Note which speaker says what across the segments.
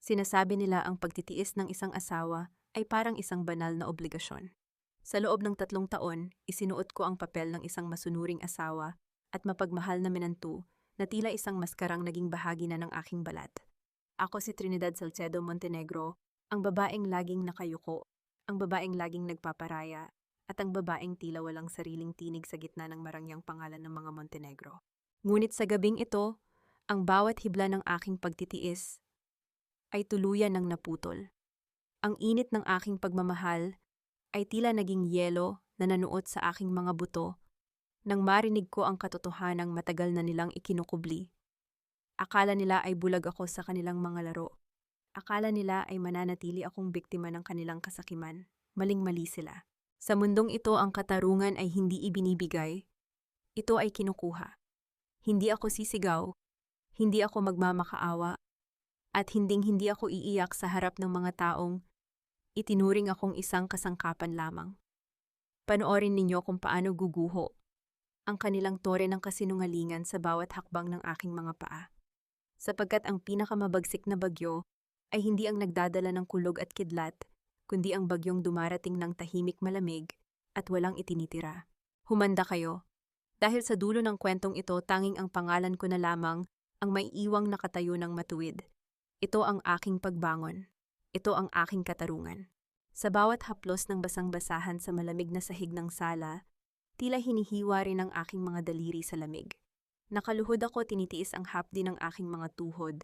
Speaker 1: Sinasabi nila ang pagtitiis ng isang asawa ay parang isang banal na obligasyon. Sa loob ng 3 taon, isinuot ko ang papel ng isang masunuring asawa at mapagmahal na minantu na tila isang maskarang naging bahagi na ng aking balat. Ako si Trinidad Salcedo Montenegro, ang babaeng laging nakayuko, ang babaeng laging nagpaparaya, at ang babaeng tila walang sariling tinig sa gitna ng marangyang pangalan ng mga Montenegro. Ngunit sa gabing ito, ang bawat hibla ng aking pagtitiis ay tuluyan ng naputol. Ang init ng aking pagmamahal ay tila naging yelo na nanuot sa aking mga buto nang marinig ko ang katotohanang matagal na nilang ikinukubli. Akala nila ay bulag ako sa kanilang mga laro. Akala nila ay mananatili akong biktima ng kanilang kasakiman. Maling-mali sila. Sa mundong ito ang katarungan ay hindi ibinibigay. Ito ay kinukuha. Hindi ako sisigaw, hindi ako magmamakaawa, at hinding-hindi ako iiyak sa harap ng mga taong itinuring akong isang kasangkapan lamang. Panoorin ninyo kung paano guguho ang kanilang tore ng kasinungalingan sa bawat hakbang ng aking mga paa. Sapagkat ang pinakamabagsik na bagyo ay hindi ang nagdadala ng kulog at kidlat, kundi ang bagyong dumarating ng tahimik malamig at walang itinitira. Humanda kayo. Dahil sa dulo ng kwentong ito, tanging ang pangalan ko na lamang ang maiiwang nakatayo ng matuwid. Ito ang aking pagbangon. Ito ang aking katarungan. Sa bawat haplos ng basang-basahan sa malamig na sahig ng sala, tila hinihiwa rin ang aking mga daliri sa lamig. Nakaluhod ako, tinitiis ang hapdi ng aking mga tuhod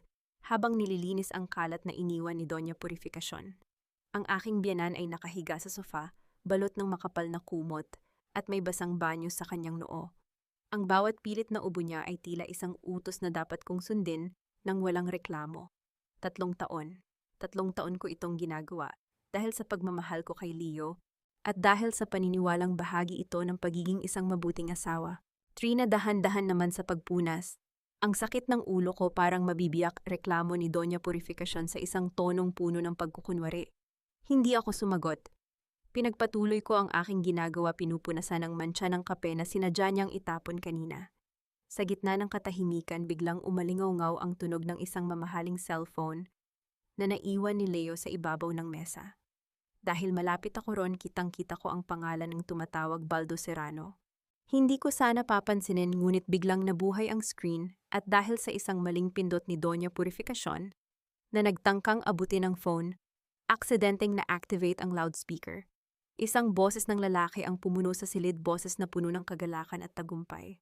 Speaker 1: habang nililinis ang kalat na iniwan ni Doña Purificacion. Ang aking biyanan ay nakahiga sa sofa, balot ng makapal na kumot, at may basang banyo sa kanyang noo. Ang bawat pilit na ubo niya ay tila isang utos na dapat kong sundin nang walang reklamo. 3 taon. 3 taon ko itong ginagawa dahil sa pagmamahal ko kay Leo at dahil sa paniniwalang bahagi ito ng pagiging isang mabuting asawa. Trina, dahan-dahan naman sa pagpunas. Ang sakit ng ulo ko parang mabibiyak reklamo ni Doña Purificacion sa isang tonong puno ng pagkukunwari. Hindi ako sumagot. Pinagpatuloy ko ang aking ginagawa, pinupunasan ng mantsa ng kape na sinadya niyang itapon kanina. Sa gitna ng katahimikan, biglang umalingaw-ngaw ang tunog ng isang mamahaling cellphone na naiwan ni Leo sa ibabaw ng mesa. Dahil malapit ako ron, kitang-kita ko ang pangalan ng tumatawag, Baldo Serrano. Hindi ko sana papansinin, ngunit biglang nabuhay ang screen at dahil sa isang maling pindot ni Doña Purificacion na nagtangkang abutin ang phone, aksidenteng na-activate ang loudspeaker. Isang boses ng lalaki ang pumuno sa silid, boses na puno ng kagalakan at tagumpay.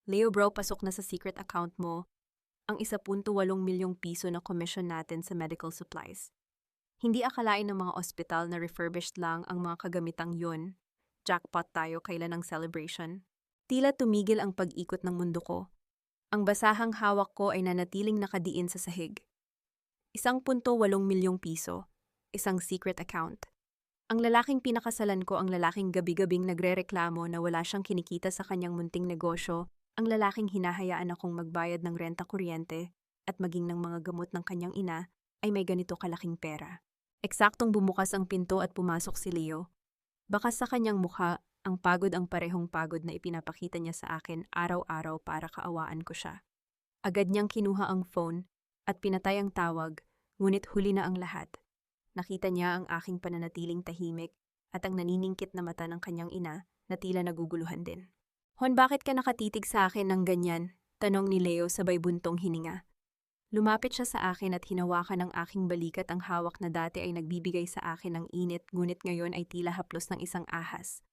Speaker 1: Leo bro, pasok na sa secret account mo ang 1.8 milyong piso na commission natin sa medical supplies. Hindi akalain ng mga ospital na refurbished lang ang mga kagamitang yun. Jackpot tayo kailan ng celebration. Tila tumigil ang pag-ikot ng mundo ko. Ang basahang hawak ko ay nanatiling nakadiin sa sahig. 1.8 milyong piso, isang secret account. Ang lalaking pinakasalan ko, ang lalaking gabi-gabing nagrereklamo na wala siyang kinikita sa kanyang munting negosyo, ang lalaking hinahayaan akong magbayad ng renta, kuryente, at maging ng mga gamot ng kanyang ina, ay may ganito kalaking pera. Eksaktong bumukas ang pinto at pumasok si Leo. Baka sa kanyang mukha, ang pagod ang parehong pagod na ipinapakita niya sa akin araw-araw para kaawaan ko siya. Agad niyang kinuha ang phone at pinatay ang tawag, ngunit huli na ang lahat. Nakita niya ang aking pananatiling tahimik at ang naniningkit na mata ng kanyang ina na tila naguguluhan din. Hon, bakit ka nakatitig sa akin ng ganyan? Tanong ni Leo sabay buntong hininga. Lumapit siya sa akin at hinawakan ng aking balikat, ang hawak na dati ay nagbibigay sa akin ng init, ngunit ngayon ay tila haplos ng isang ahas.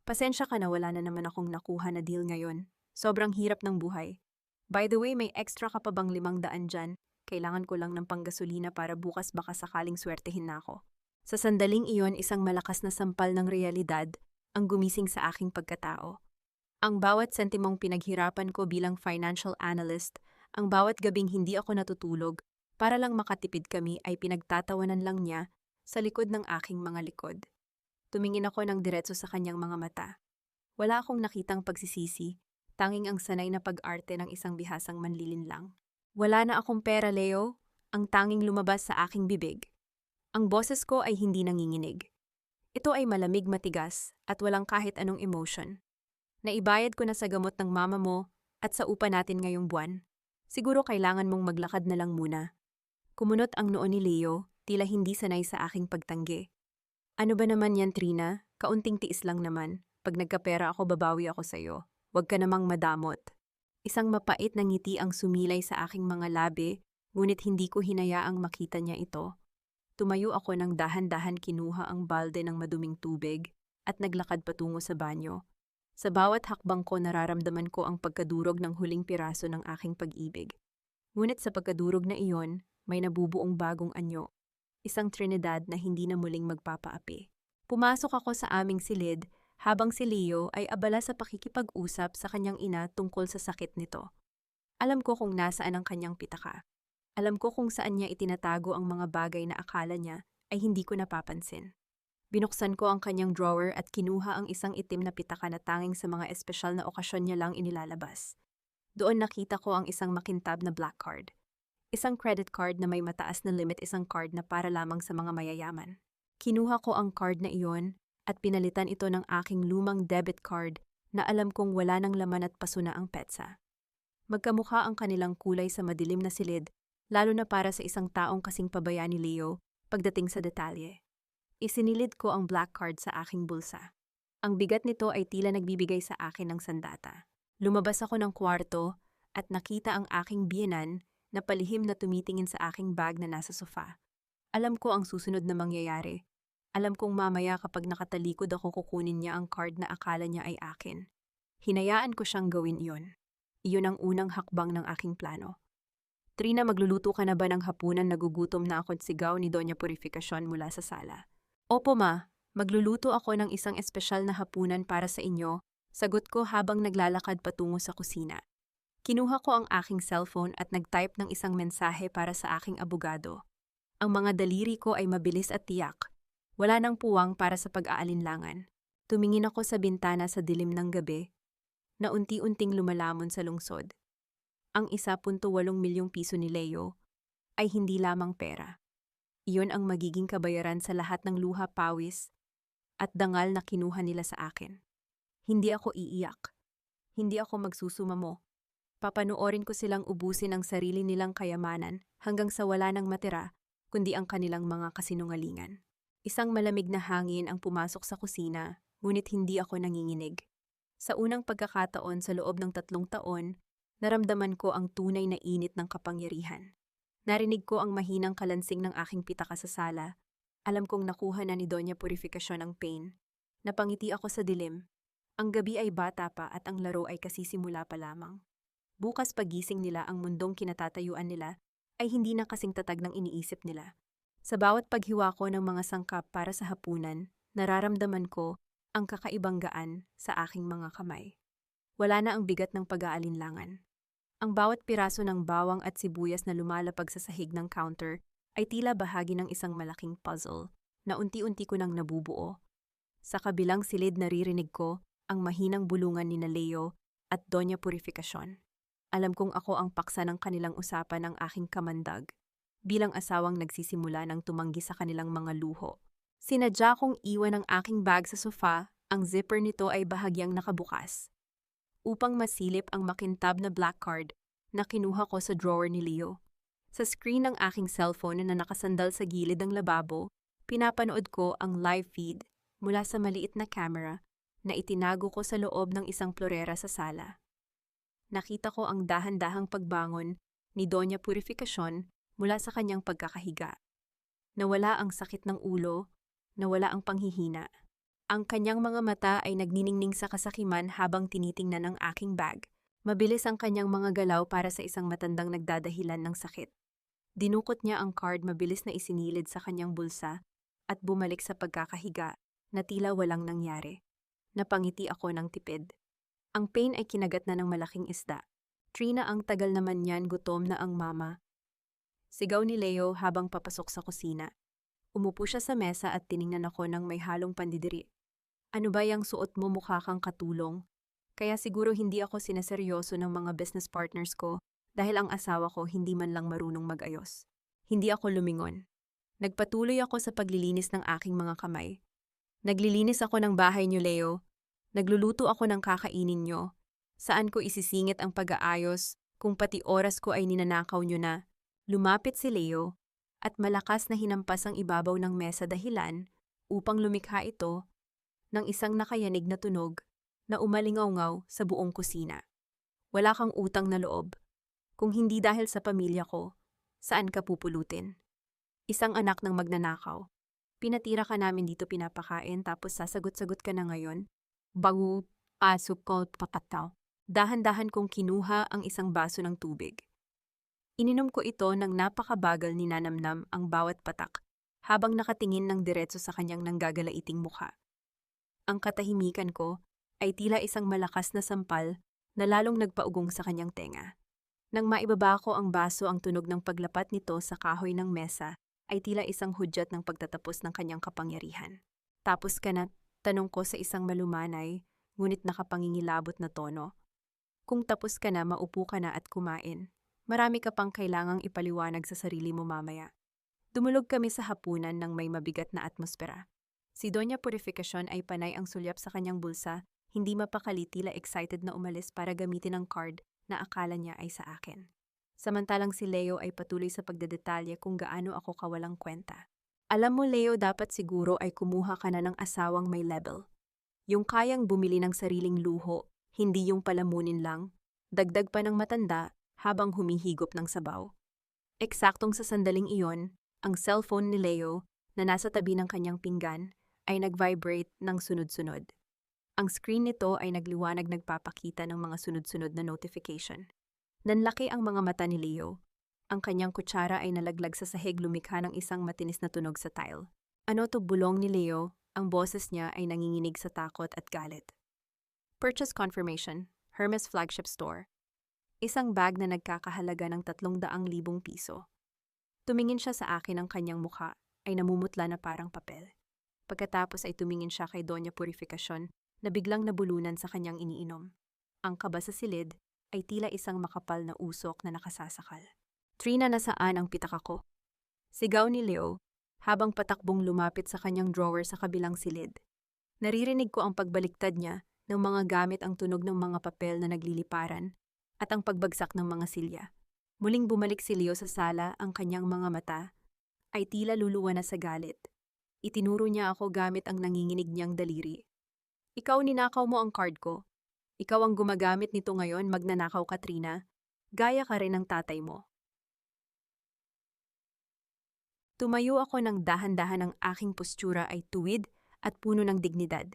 Speaker 1: Pasensya ka na, wala na naman akong nakuha na deal ngayon. Sobrang hirap ng buhay. By the way, may extra ka pa bang 500 dyan? Kailangan ko lang ng panggasolina para bukas, baka sakaling swertehin na ako. Sa sandaling iyon, isang malakas na sampal ng realidad ang gumising sa aking pagkatao. Ang bawat sentimong pinaghirapan ko bilang financial analyst, ang bawat gabing hindi ako natutulog para lang makatipid kami, ay pinagtatawanan lang niya sa likod ng aking mga likod. Tumingin ako ng diretso sa kanyang mga mata. Wala akong nakitang pagsisisi, tanging ang sanay na pag-arte ng isang bihasang manlilinlang. Wala na akong pera, Leo, ang tanging lumabas sa aking bibig. Ang boses ko ay hindi nanginginig. Ito ay malamig, matigas, at walang kahit anong emotion. Naibayad ko na sa gamot ng mama mo at sa upa natin ngayong buwan. Siguro kailangan mong maglakad na lang muna. Kumunot ang noo ni Leo, tila hindi sanay sa aking pagtanggi. Ano ba naman yan, Trina? Kaunting tiis lang naman. Pag nagkapera ako, babawi ako sa'yo. Huwag ka namang madamot. Isang mapait na ngiti ang sumilay sa aking mga labi, ngunit hindi ko hinayaang makita niya ito. Tumayo ako ng dahan-dahan, kinuha ang balde ng maduming tubig at naglakad patungo sa banyo. Sa bawat hakbang ko, nararamdaman ko ang pagkadurog ng huling piraso ng aking pag-ibig. Ngunit sa pagkadurog na iyon, may nabubuong bagong anyo. Isang Trinidad na hindi na muling magpapaapi. Pumasok ako sa aming silid habang si Leo ay abala sa pakikipag-usap sa kanyang ina tungkol sa sakit nito. Alam ko kung nasaan ang kanyang pitaka. Alam ko kung saan niya itinatago ang mga bagay na akala niya ay hindi ko napapansin. Binuksan ko ang kanyang drawer at kinuha ang isang itim na pitaka na tanging sa mga espesyal na okasyon niya lang inilalabas. Doon nakita ko ang isang makintab na black card. Isang credit card na may mataas na limit, isang card na para lamang sa mga mayayaman. Kinuha ko ang card na iyon at pinalitan ito ng aking lumang debit card na alam kong wala ng laman at pasuna ang petsa. Magkamukha ang kanilang kulay sa madilim na silid, lalo na para sa isang taong kasing pabaya ni Leo pagdating sa detalye. Isinilid ko ang black card sa aking bulsa. Ang bigat nito ay tila nagbibigay sa akin ng sandata. Lumabas ako ng kwarto at nakita ang aking biyenan na palihim na tumitingin sa aking bag na nasa sofa. Alam ko ang susunod na mangyayari. Alam kong mamaya kapag nakatalikod ako, kukunin niya ang card na akala niya ay akin. Hinayaan ko siyang gawin iyon. Iyon ang unang hakbang ng aking plano. Trina, magluluto ka na ba ng hapunan? Nagugutom na ako, sigaw ni Doña Purificacion mula sa sala. Opo ma, magluluto ako ng isang espesyal na hapunan para sa inyo, sagot ko habang naglalakad patungo sa kusina. Kinuha ko ang aking cellphone at nag-type ng isang mensahe para sa aking abogado. Ang mga daliri ko ay mabilis at tiyak. Wala nang puwang para sa pag-aalinlangan. Tumingin ako sa bintana sa dilim ng gabi, na unti-unting lumalamon sa lungsod. Ang 1.8 milyong piso ni Leo ay hindi lamang pera. Iyon ang magiging kabayaran sa lahat ng luha, pawis at dangal na kinuha nila sa akin. Hindi ako iiyak. Hindi ako magsusumamo. Papanoorin ko silang ubusin ang sarili nilang kayamanan hanggang sa wala nang matira, kundi ang kanilang mga kasinungalingan. Isang malamig na hangin ang pumasok sa kusina, ngunit hindi ako nanginginig. Sa unang pagkakataon sa loob ng 3 taon, naramdaman ko ang tunay na init ng kapangyarihan. Narinig ko ang mahinang kalansing ng aking pitaka sa sala. Alam kong nakuha na ni Doña Purificacion ang pain. Napangiti ako sa dilim. Ang gabi ay bata pa at ang laro ay kasisimula pa lamang. Bukas pagising nila, ang mundong kinatatayuan nila ay hindi na kasing tatag ng iniisip nila. Sa bawat paghiwa ko ng mga sangkap para sa hapunan, nararamdaman ko ang kakaibang gaan sa aking mga kamay. Wala na ang bigat ng pag-aalinlangan. Ang bawat piraso ng bawang at sibuyas na lumalapag sa sahig ng counter ay tila bahagi ng isang malaking puzzle na unti-unti ko nang nabubuo. Sa kabilang silid, naririnig ko ang mahinang bulungan ni Leo at Doña Purificacion. Alam kong ako ang paksa ng kanilang usapan ng aking kamandag, bilang asawang nagsisimula ng tumanggi sa kanilang mga luho. Sinadya kong iwan ang aking bag sa sofa, ang zipper nito ay bahagyang nakabukas, upang masilip ang makintab na black card na kinuha ko sa drawer ni Leo. Sa screen ng aking cellphone na nakasandal sa gilid ng lababo, pinapanood ko ang live feed mula sa maliit na camera na itinago ko sa loob ng isang florera sa sala. Nakita ko ang dahan-dahang pagbangon ni Doña Purificacion mula sa kanyang pagkakahiga. Nawala ang sakit ng ulo, nawala ang panghihina. Ang kanyang mga mata ay nagniningning sa kasakiman habang tinitingnan ang aking bag. Mabilis ang kanyang mga galaw para sa isang matandang nagdadahilan ng sakit. Dinukot niya ang card, mabilis na isinilid sa kanyang bulsa at bumalik sa pagkakahiga na tila walang nangyari. Napangiti ako ng tipid. Ang pain ay kinagat na ng malaking isda. Trina, ang tagal naman yan, gutom na ang mama. Sigaw ni Leo habang papasok sa kusina. Umupo siya sa mesa at tiningnan ako ng may halong pandidiri. Ano ba yung suot mo, mukha kang katulong? Kaya siguro hindi ako sinaseryoso ng mga business partners ko dahil ang asawa ko hindi man lang marunong mag-ayos. Hindi ako lumingon. Nagpatuloy ako sa paglilinis ng aking mga kamay. Naglilinis ako ng bahay niyo, Leo. Nagluluto ako ng kakainin niyo. Saan ko isisingit ang pag-aayos kung pati oras ko ay ninanakaw niyo na? Lumapit si Leo at malakas na hinampas ang ibabaw ng mesa dahilan upang lumikha ito ng isang nakayanig na tunog na umalingaw-ngaw sa buong kusina. Wala kang utang na loob. Kung hindi dahil sa pamilya ko, saan ka pupulutin? Isang anak ng magnanakaw. Pinatira ka namin dito pinapakain tapos sasagot-sagot ka na ngayon? Bago pasok ko papataw. Dahan-dahan kong kinuha ang isang baso ng tubig. Ininom ko ito nang napakabagal ni Nanamnam ang bawat patak habang nakatingin ng diretso sa kanyang nanggagalaiting mukha. Ang katahimikan ko ay tila isang malakas na sampal na lalong nagpaugong sa kanyang tenga. Nang maibaba ko ang baso, ang tunog ng paglapat nito sa kahoy ng mesa ay tila isang hudyat ng pagtatapos ng kanyang kapangyarihan. Tapos ka na, tanong ko sa isang malumanay, ngunit nakapangingilabot na tono. Kung tapos ka na, maupo ka na at kumain. Marami ka pang kailangang ipaliwanag sa sarili mo mamaya. Dumulog kami sa hapunan ng may mabigat na atmosfera. Si Doña Purificacion ay panay ang sulyap sa kanyang bulsa, hindi mapakali, tila excited na umalis para gamitin ang card na akala niya ay sa akin. Samantalang si Leo ay patuloy sa pagdedetalye kung gaano ako kawalang kwenta. Alam mo Leo, dapat siguro ay kumuha ka na ng asawang may level. Yung kayang bumili ng sariling luho, hindi yung palamunin lang, dagdag pa ng matanda habang humihigop ng sabaw. Eksaktong sa sandaling iyon, ang cellphone ni Leo na nasa tabi ng kanyang pinggan ay nag-vibrate ng sunod-sunod. Ang screen nito ay nagliwanag, nagpapakita ng mga sunod-sunod na notification. Nanlaki ang mga mata ni Leo. Ang kanyang kutsara ay nalaglag sa sahig, lumikha ng isang matinis na tunog sa tile. Ano to, bulong ni Leo? Ang boses niya ay nanginginig sa takot at galit. Purchase confirmation, Hermes Flagship Store. Isang bag na nagkakahalaga ng 300,000 piso. Tumingin siya sa akin, ang kanyang mukha ay namumutla na parang papel. Pagkatapos ay tumingin siya kay Doña Purificacion na biglang nabulunan sa kanyang iniinom. Ang kaba sa silid ay tila isang makapal na usok na nakasasakal. Trina, nasaan ang pitaka ko? Sigaw ni Leo habang patakbong lumapit sa kanyang drawer sa kabilang silid. Naririnig ko ang pagbaliktad niya ng mga gamit, ang tunog ng mga papel na nagliliparan at ang pagbagsak ng mga silya. Muling bumalik si Leo sa sala, ang kanyang mga mata ay tila luluwa na sa galit. Itinuro niya ako gamit ang nanginginig niyang daliri. Ikaw, ninakaw mo ang card ko. Ikaw ang gumagamit nito ngayon, magnanakaw ka Trina. Gaya ka rin ng tatay mo. Tumayo ako ng dahan-dahan, ang aking postura ay tuwid at puno ng dignidad.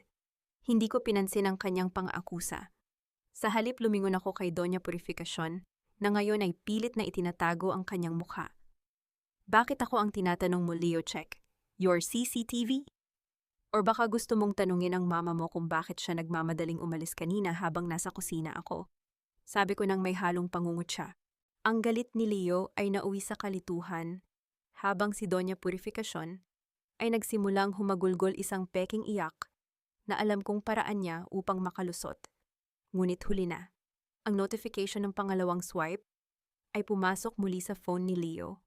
Speaker 1: Hindi ko pinansin ang kanyang pang-akusa. Sa halip, lumingon ako kay Doña Purificacion na ngayon ay pilit na itinatago ang kanyang mukha. Bakit ako ang tinatanong mo, Leo? Check your CCTV? Or baka gusto mong tanungin ang mama mo kung bakit siya nagmamadaling umalis kanina habang nasa kusina ako? Sabi ko nang may halong pangungutya. Ang galit ni Leo ay nauwi sa kalituhan habang si Doña Purificacion ay nagsimulang humagulgol, isang peking iyak na alam kong paraan niya upang makalusot. Ngunit huli na. Ang notification ng pangalawang swipe ay pumasok muli sa phone ni Leo.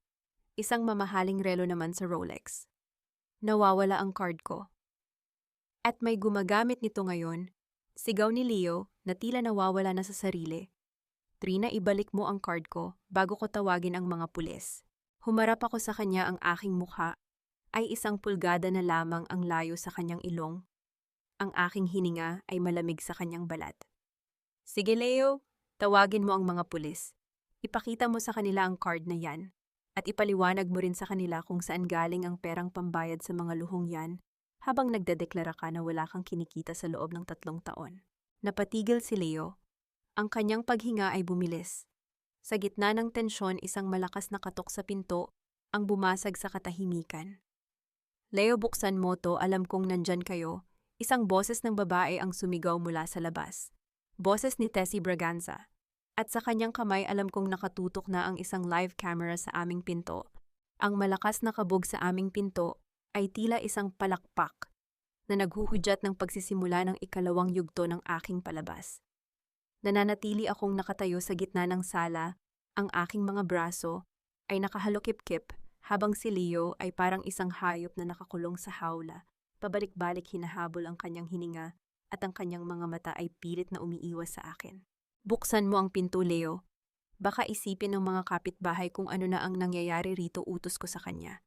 Speaker 1: Isang mamahaling relo naman sa Rolex. Nawawala ang card ko. At may gumagamit nito ngayon. Sigaw ni Leo na tila nawawala na sa sarili. Trina, ibalik mo ang card ko bago ko tawagin ang mga pulis. Humarap ako sa kanya, ang aking mukha ay 1 pulgada na lamang ang layo sa kanyang ilong. Ang aking hininga ay malamig sa kanyang balat. Sige Leo, tawagin mo ang mga pulis. Ipakita mo sa kanila ang card na yan at ipaliwanag mo rin sa kanila kung saan galing ang perang pambayad sa mga luhong yan habang nagdedeklara ka na wala kang kinikita sa loob ng 3 taon. Napatigil si Leo. Ang kanyang paghinga ay bumilis. Sa gitna ng tensyon, isang malakas na katok sa pinto ang bumasag sa katahimikan. Leo, buksan mo to, alam kong nandyan kayo. Isang boses ng babae ang sumigaw mula sa labas. Boses ni Tessie Braganza. At sa kanyang kamay, alam kong nakatutok na ang isang live camera sa aming pinto. Ang malakas na kabog sa aming pinto ay tila isang palakpak na naghuhudyat ng pagsisimula ng ikalawang yugto ng aking palabas. Nananatili akong nakatayo sa gitna ng sala, ang aking mga braso ay nakahalokip-kip habang si Leo ay parang isang hayop na nakakulong sa hawla. Pabalik-balik hinahabol ang kanyang hininga at ang kanyang mga mata ay pilit na umiiwas sa akin. Buksan mo ang pinto, Leo. Baka isipin ng mga kapitbahay kung ano na ang nangyayari rito utos ko sa kanya.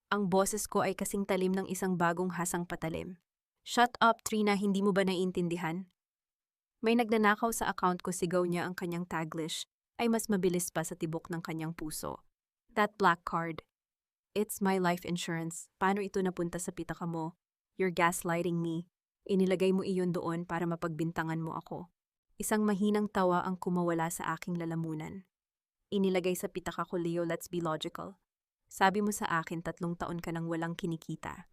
Speaker 1: Ang boses ko ay kasing talim ng isang bagong hasang patalim. Shut up, Trina, hindi mo ba naiintindihan? May nagnanakaw sa account ko, sigaw niya, ang kanyang taglish ay mas mabilis pa sa tibok ng kanyang puso. That black card. It's my life insurance. Paano ito napunta sa pitaka mo? You're gaslighting me. Inilagay mo iyon doon para mapagbintangan mo ako. Isang mahinang tawa ang kumawala sa aking lalamunan. Inilagay sa pitaka ko, Leo, let's be logical. Sabi mo sa akin 3 taon ka nang walang kinikita.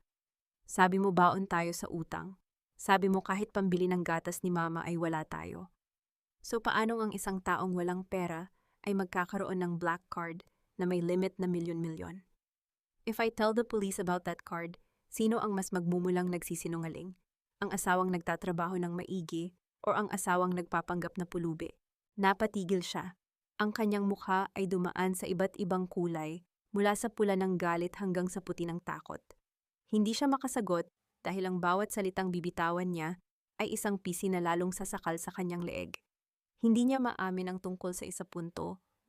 Speaker 1: Sabi mo baon tayo sa utang. Sabi mo kahit pambili ng gatas ni mama ay wala tayo. So paano ang isang taong walang pera ay magkakaroon ng black card na may limit na milyon-milyon? If I tell the police about that card, sino ang mas magmumulang nagsisinungaling? Ang asawang nagtatrabaho ng maigi o ang asawang nagpapanggap na pulubi? Napatigil siya. Ang kanyang mukha ay dumaan sa iba't ibang kulay, mula sa pula ng galit hanggang sa puti ng takot. Hindi siya makasagot dahil ang bawat salitang bibitawan niya ay isang pisi na lalong sasakal sa kanyang leeg. Hindi niya maamin ang tungkol sa 1.8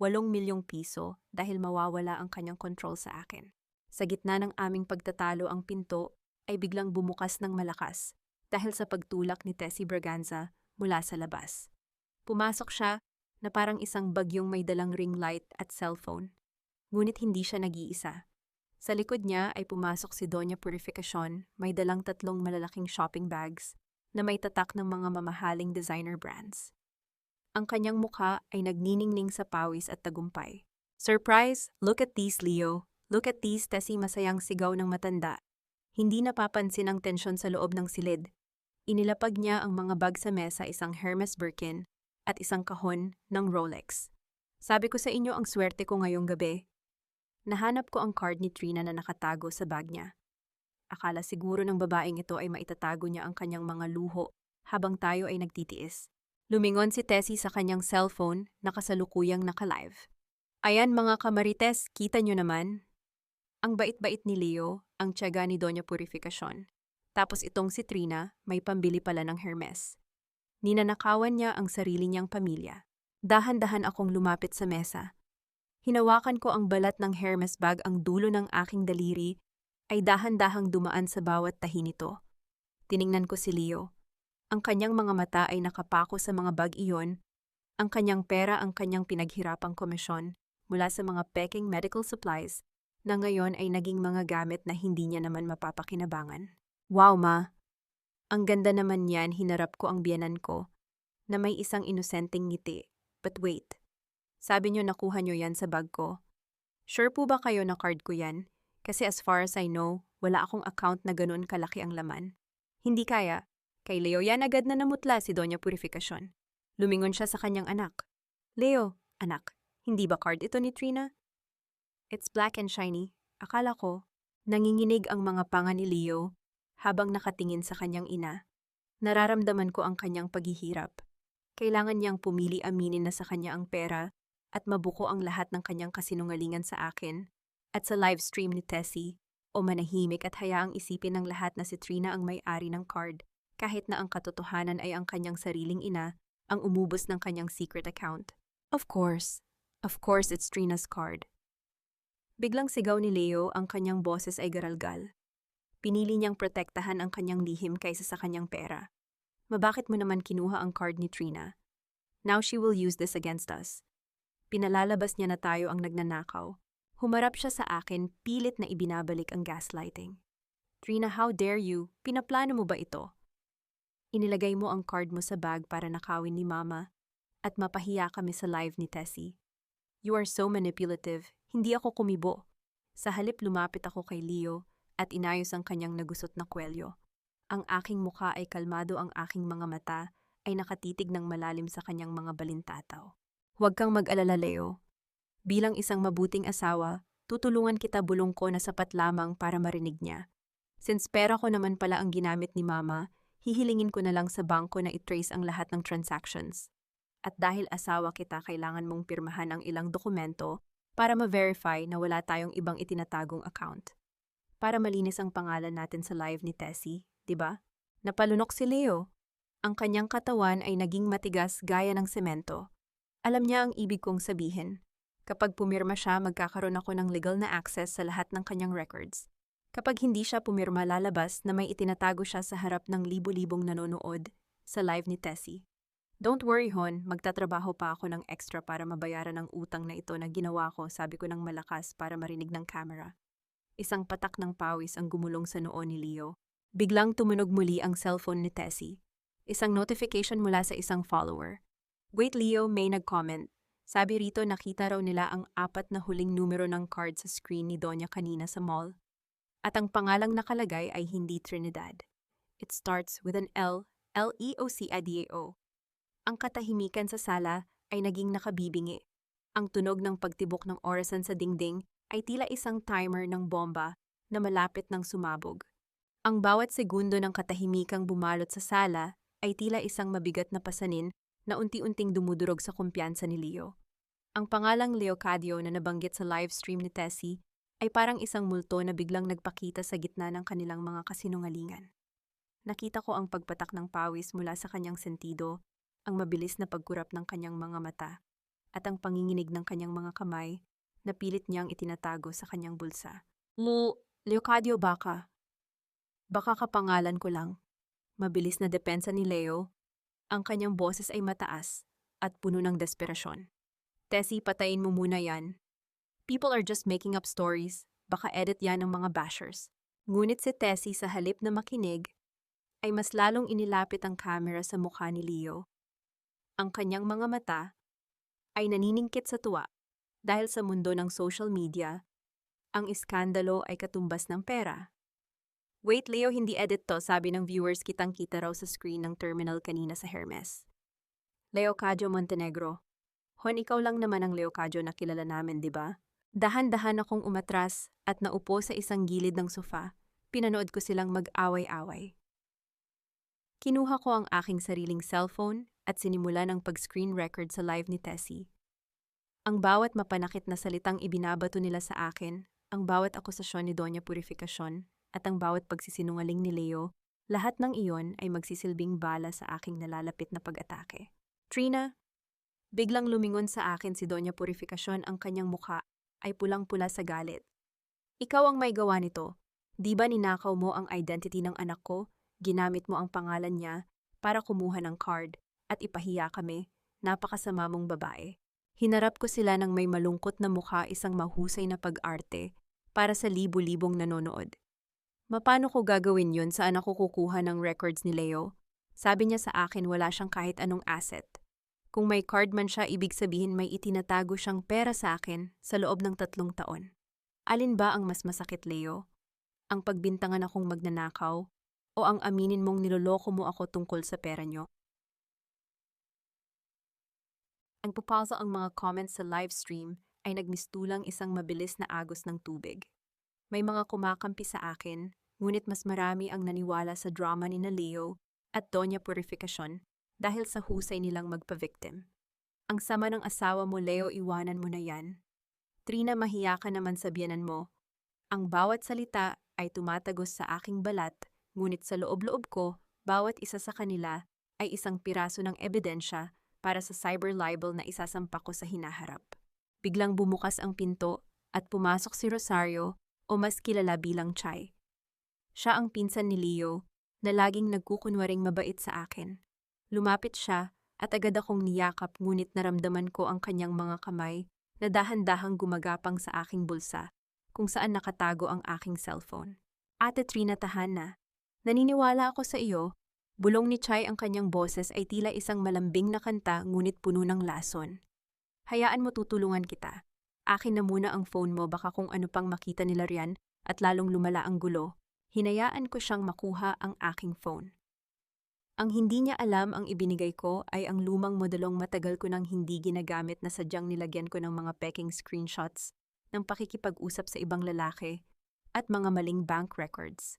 Speaker 1: milyong piso dahil mawawala ang kanyang control sa akin. Sa gitna ng aming pagtatalo, ang pinto ay biglang bumukas ng malakas dahil sa pagtulak ni Tessie Braganza mula sa labas. Pumasok siya na parang isang bagyong may dalang ring light at cellphone. Ngunit hindi siya nag-iisa. Sa likod niya ay pumasok si Doña Purificacion, may dalang 3 malalaking shopping bags na may tatak ng mga mamahaling designer brands. Ang kanyang mukha ay nagniningning sa pawis at tagumpay. Surprise! Look at these, Leo! Look at these, Tessie, masayang sigaw ng matanda. Hindi napapansin ang tensyon sa loob ng silid. Inilapag niya ang mga bag sa mesa, isang Hermes Birkin at isang kahon ng Rolex. Sabi ko sa inyo ang swerte ko ngayong gabi. Nahanap ko ang card ni Trina na nakatago sa bag niya. Akala siguro ng babaeng ito ay maitatago niya ang kanyang mga luho habang tayo ay nagtitiis. Lumingon si Tessie sa kanyang cellphone na kasalukuyang naka-live. Ayan mga kamarites, kita nyo naman. Ang bait-bait ni Leo, ang tiyaga ni Doña Purificacion. Tapos itong si Trina, may pambili pala ng Hermes. Ninanakawan niya ang sarili niyang pamilya. Dahan-dahan akong lumapit sa mesa. Hinawakan ko ang balat ng Hermes bag, ang dulo ng aking daliri ay dahan-dahang dumaan sa bawat tahi nito. Tiningnan ko si Leo. Ang kanyang mga mata ay nakapako sa mga bag iyon, ang kanyang pera, ang kanyang pinaghirapang komisyon mula sa mga peking medical supplies na ngayon ay naging mga gamit na hindi niya naman mapapakinabangan. Wow, ma! Ang ganda naman yan, hinarap ko ang biyenan ko na may isang inosenteng ngiti. But wait, sabi niyo nakuha niyo yan sa bag ko. Sure po ba kayo na card ko yan? Kasi as far as I know, wala akong account na ganun kalaki ang laman. Hindi kaya. Kay Leo yan agad na namutla si Doña Purificacion. Lumingon siya sa kanyang anak. Leo, anak, hindi ba card ito ni Trina? It's black and shiny. Akala ko, nanginginig ang mga panga ni Leo habang nakatingin sa kanyang ina. Nararamdaman ko ang kanyang paghihirap. Kailangan niyang pumili, aminin na sa kanya ang pera at mabuko ang lahat ng kanyang kasinungalingan sa akin at sa live stream ni Tessie, o manahimik at hayaang isipin ng lahat na si Trina ang may-ari ng card kahit na ang katotohanan ay ang kanyang sariling ina ang umubos ng kanyang secret account. Of course it's Trina's card. Biglang sigaw ni Leo, ang kanyang boses ay garalgal. Pinili niyang protektahan ang kanyang lihim kaysa sa kanyang pera. Mabakit mo naman kinuha ang card ni Trina? Now she will use this against us. Pinalalabas niya na tayo ang nagnanakaw. Humarap siya sa akin, pilit na ibinabalik ang gaslighting. Trina, how dare you? Pinaplano mo ba ito? Inilagay mo ang card mo sa bag para nakawin ni Mama at mapahiya kami sa live ni Tessie. You are so manipulative. Hindi ako kumibo. Sa halip lumapit ako kay Leo at inayos ang kanyang nagusot na kwelyo. Ang aking mukha ay kalmado, ang aking mga mata ay nakatitig ng malalim sa kanyang mga balintataw. Huwag kang mag-alala, Leo. Bilang isang mabuting asawa, tutulungan kita, bulong ko na sapat lamang para marinig niya. Since pera ko naman pala ang ginamit ni Mama, hihilingin ko na lang sa bangko na i-trace ang lahat ng transactions. At dahil asawa kita, kailangan mong pirmahan ang ilang dokumento para ma-verify na wala tayong ibang itinatagong account. Para malinis ang pangalan natin sa live ni Tessie, diba? Napalunok si Leo. Ang kanyang katawan ay naging matigas gaya ng semento. Alam niya ang ibig kong sabihin. Kapag pumirma siya, magkakaroon ako ng legal na access sa lahat ng kanyang records. Kapag hindi siya pumirma, lalabas na may itinatago siya sa harap ng libo-libong nanonood sa live ni Tessie. Don't worry, Hon, magtatrabaho pa ako ng extra para mabayaran ang utang na ito na ginawa ko, sabi ko ng malakas para marinig ng camera. Isang patak ng pawis ang gumulong sa noo ni Leo. Biglang tumunog muli ang cellphone ni Tessie. Isang notification mula sa isang follower. Wait, Leo, may nag-comment. Sabi rito nakita raw nila ang 4 na huling numero ng card sa screen ni Donya kanina sa mall. At ang pangalang nakalagay ay hindi Trinidad. It starts with an L, L-E-O-C-I-D-A-O. Ang katahimikan sa sala ay naging nakabibingi. Ang tunog ng pagtibok ng orasan sa dingding ay tila isang timer ng bomba na malapit ng sumabog. Ang bawat segundo ng katahimikang bumalot sa sala ay tila isang mabigat na pasanin na unti-unting dumudurog sa kumpiyansa ni Leo. Ang pangalang Leocadio na nabanggit sa live stream ni Tessie ay parang isang multo na biglang nagpakita sa gitna ng kanilang mga kasinungalingan. Nakita ko ang pagpatak ng pawis mula sa kanyang sentido, ang mabilis na pagkurap ng kanyang mga mata, at ang panginginig ng kanyang mga kamay na pilit niyang itinatago sa kanyang bulsa. Leocadio, baka kapangalan ko lang. Mabilis na depensa ni Leo. Ang kanyang boses ay mataas at puno ng desperasyon. Tessie, patayin mo muna yan. People are just making up stories. Baka edit yan ng mga bashers. Ngunit si Tessie sa halip na makinig, ay mas lalong inilapit ang camera sa mukha ni Leo. Ang kanyang mga mata ay naniningkit sa tuwa dahil sa mundo ng social media, ang iskandalo ay katumbas ng pera. Wait, Leo, hindi edit to, sabi ng viewers, kitang-kita raw sa screen ng terminal kanina sa Hermes. Leocadio Montenegro. Hon, ikaw lang naman ang Leocadio na kilala namin, di ba? Dahan-dahan akong umatras at naupo sa isang gilid ng sofa. Pinanood ko silang mag-away-away. Kinuha ko ang aking sariling cellphone at sinimulan ang pag-screen record sa live ni Tessie. Ang bawat mapanakit na salitang ibinabato nila sa akin, ang bawat akusasyon ni Doña Purificacion, at ang bawat pagsisinungaling ni Leo, lahat ng iyon ay magsisilbing bala sa aking nalalapit na pag-atake. Trina, biglang lumingon sa akin si Doña Purificacion, ang kanyang mukha ay pulang-pula sa galit. Ikaw ang may gawa nito. Di ba ninakaw mo ang identity ng anak ko? Ginamit mo ang pangalan niya para kumuha ng card at ipahiya kami, napakasama mong babae. Hinarap ko sila ng may malungkot na mukha, isang mahusay na pag-arte para sa libu-libong nanonood. Mapano ko gagawin yun? Saan ako kukuha ng records ni Leo? Sabi niya sa akin wala siyang kahit anong asset. Kung may card man siya, ibig sabihin may itinatago siyang pera sa akin sa loob ng 3 taon. Alin ba ang mas masakit, Leo? Ang pagbintangan akong magnanakaw o ang aminin mong niloloko mo ako tungkol sa pera niyo? Ang pupasa ang mga comments sa live stream ay nagmistulang isang mabilis na agos ng tubig. May mga kumakampi sa akin, ngunit mas marami ang naniwala sa drama ni na Leo at Doña Purificacion dahil sa husay nilang magpa-victim. Ang sama ng asawa mo, Leo, iwanan mo na yan. Trina, mahiya ka naman sa biyenan mo. Ang bawat salita ay tumatagos sa aking balat, ngunit sa loob-loob ko, bawat isa sa kanila ay isang piraso ng ebidensya para sa cyber libel na isasampa ko sa hinaharap. Biglang bumukas ang pinto at pumasok si Rosario, o mas kilala bilang Chay. Siya ang pinsan ni Leo na laging nagkukunwaring mabait sa akin. Lumapit siya at agad akong niyakap, ngunit naramdaman ko ang kanyang mga kamay na dahan-dahang gumagapang sa aking bulsa kung saan nakatago ang aking cellphone. Ate Trina, tahan na. Naniniwala ako sa iyo. Bulong ni Chay, ang kanyang boses ay tila isang malambing na kanta ngunit puno ng lason. Hayaan mo, tutulungan kita. Akin na muna ang phone mo, baka kung ano pang makita nila riyan at lalong lumala ang gulo. Hinayaan ko siyang makuha ang aking phone. Ang hindi niya alam, ang ibinigay ko ay ang lumang modelong matagal ko nang hindi ginagamit na sadyang nilagyan ko ng mga peking screenshots ng pakikipag-usap sa ibang lalaki at mga maling bank records.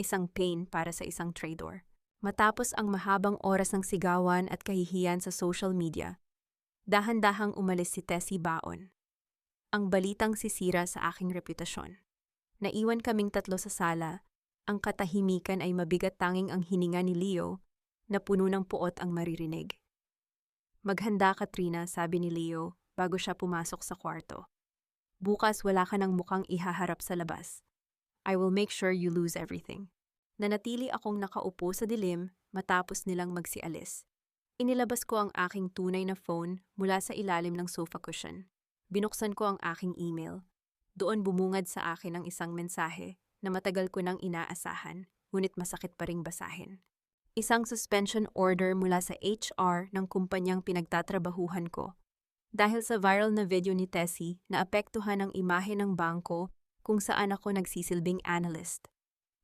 Speaker 1: Isang pain para sa isang traitor. Matapos ang mahabang oras ng sigawan at kahihiyan sa social media, dahan-dahang umalis si Tessie baon. Ang balitang sisira sa aking reputasyon. Naiwan kaming 3 sa sala. Ang katahimikan ay mabigat, tanging ang hininga ni Leo na puno ng puot ang maririnig. Maghanda ka, Trina, sabi ni Leo bago siya pumasok sa kwarto. Bukas wala ka ng mukhang ihaharap sa labas. I will make sure you lose everything. Nanatili akong nakaupo sa dilim matapos nilang magsialis. Inilabas ko ang aking tunay na phone mula sa ilalim ng sofa cushion. Binuksan ko ang aking email. Doon bumungad sa akin ang isang mensahe na matagal ko nang inaasahan, ngunit masakit pa ring basahin. Isang suspension order mula sa HR ng kumpanyang pinagtatrabahuhan ko. Dahil sa viral na video ni Tessie na apektuhan ang imahe ng bangko kung saan ako nagsisilbing analyst.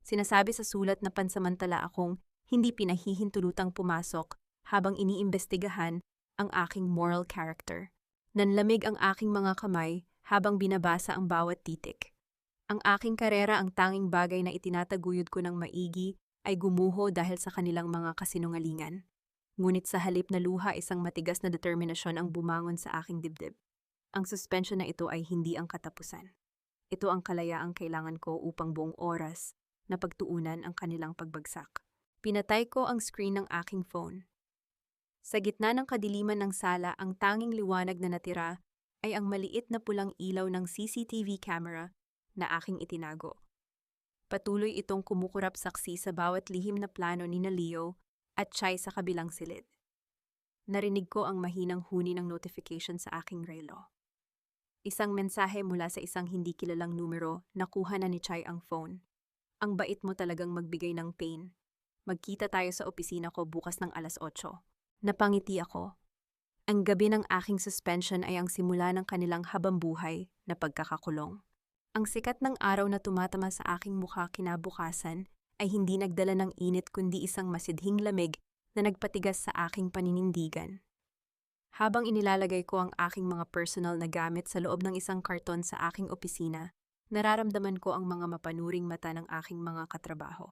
Speaker 1: Sinasabi sa sulat na pansamantala akong hindi pinahihintulutang pumasok habang iniimbestigahan ang aking moral character. Nanlamig ang aking mga kamay habang binabasa ang bawat titik. Ang aking karera, ang tanging bagay na itinataguyod ko ng maigi, ay gumuho dahil sa kanilang mga kasinungalingan. Ngunit sa halip na luha, isang matigas na determinasyon ang bumangon sa aking dibdib. Ang suspension na ito ay hindi ang katapusan. Ito ang kalayaang kailangan ko upang buong oras na pagtuunan ang kanilang pagbagsak. Pinatay ko ang screen ng aking phone. Sa gitna ng kadiliman ng sala, ang tanging liwanag na natira ay ang maliit na pulang ilaw ng CCTV camera na aking itinago. Patuloy itong kumukurap saksi sa bawat lihim na plano ni Leo at Chai sa kabilang silid. Narinig ko ang mahinang huni ng notification sa aking relo. Isang mensahe mula sa isang hindi kilalang numero, nakuha na ni Chai ang phone. Ang bait mo talagang magbigay ng pain. Magkita tayo sa opisina ko bukas ng 8:00. Napangiti ako. Ang gabi ng aking suspension ay ang simula ng kanilang habambuhay na pagkakakulong. Ang sikat ng araw na tumatama sa aking mukha kinabukasan ay hindi nagdala ng init kundi isang masidhing lamig na nagpatigas sa aking paninindigan. Habang inilalagay ko ang aking mga personal na gamit sa loob ng isang karton sa aking opisina, nararamdaman ko ang mga mapanuring mata ng aking mga katrabaho.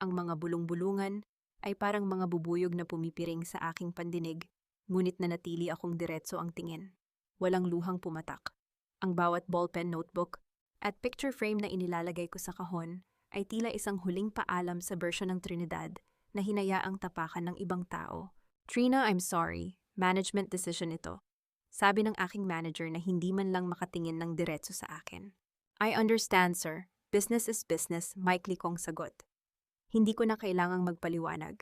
Speaker 1: Ang mga bulong-bulungan ay parang mga bubuyog na pumipiring sa aking pandinig, ngunit nanatili akong diretso ang tingin. Walang luhang pumatak. Ang bawat ballpen, notebook, at picture frame na inilalagay ko sa kahon ay tila isang huling paalam sa bersyon ng Trinidad na hinayaang tapakan ng ibang tao. Trina, I'm sorry. Management decision ito. Sabi ng aking manager na hindi man lang makatingin ng diretso sa akin. I understand, sir. Business is business, maikli kong sagot. Hindi ko na kailangang magpaliwanag.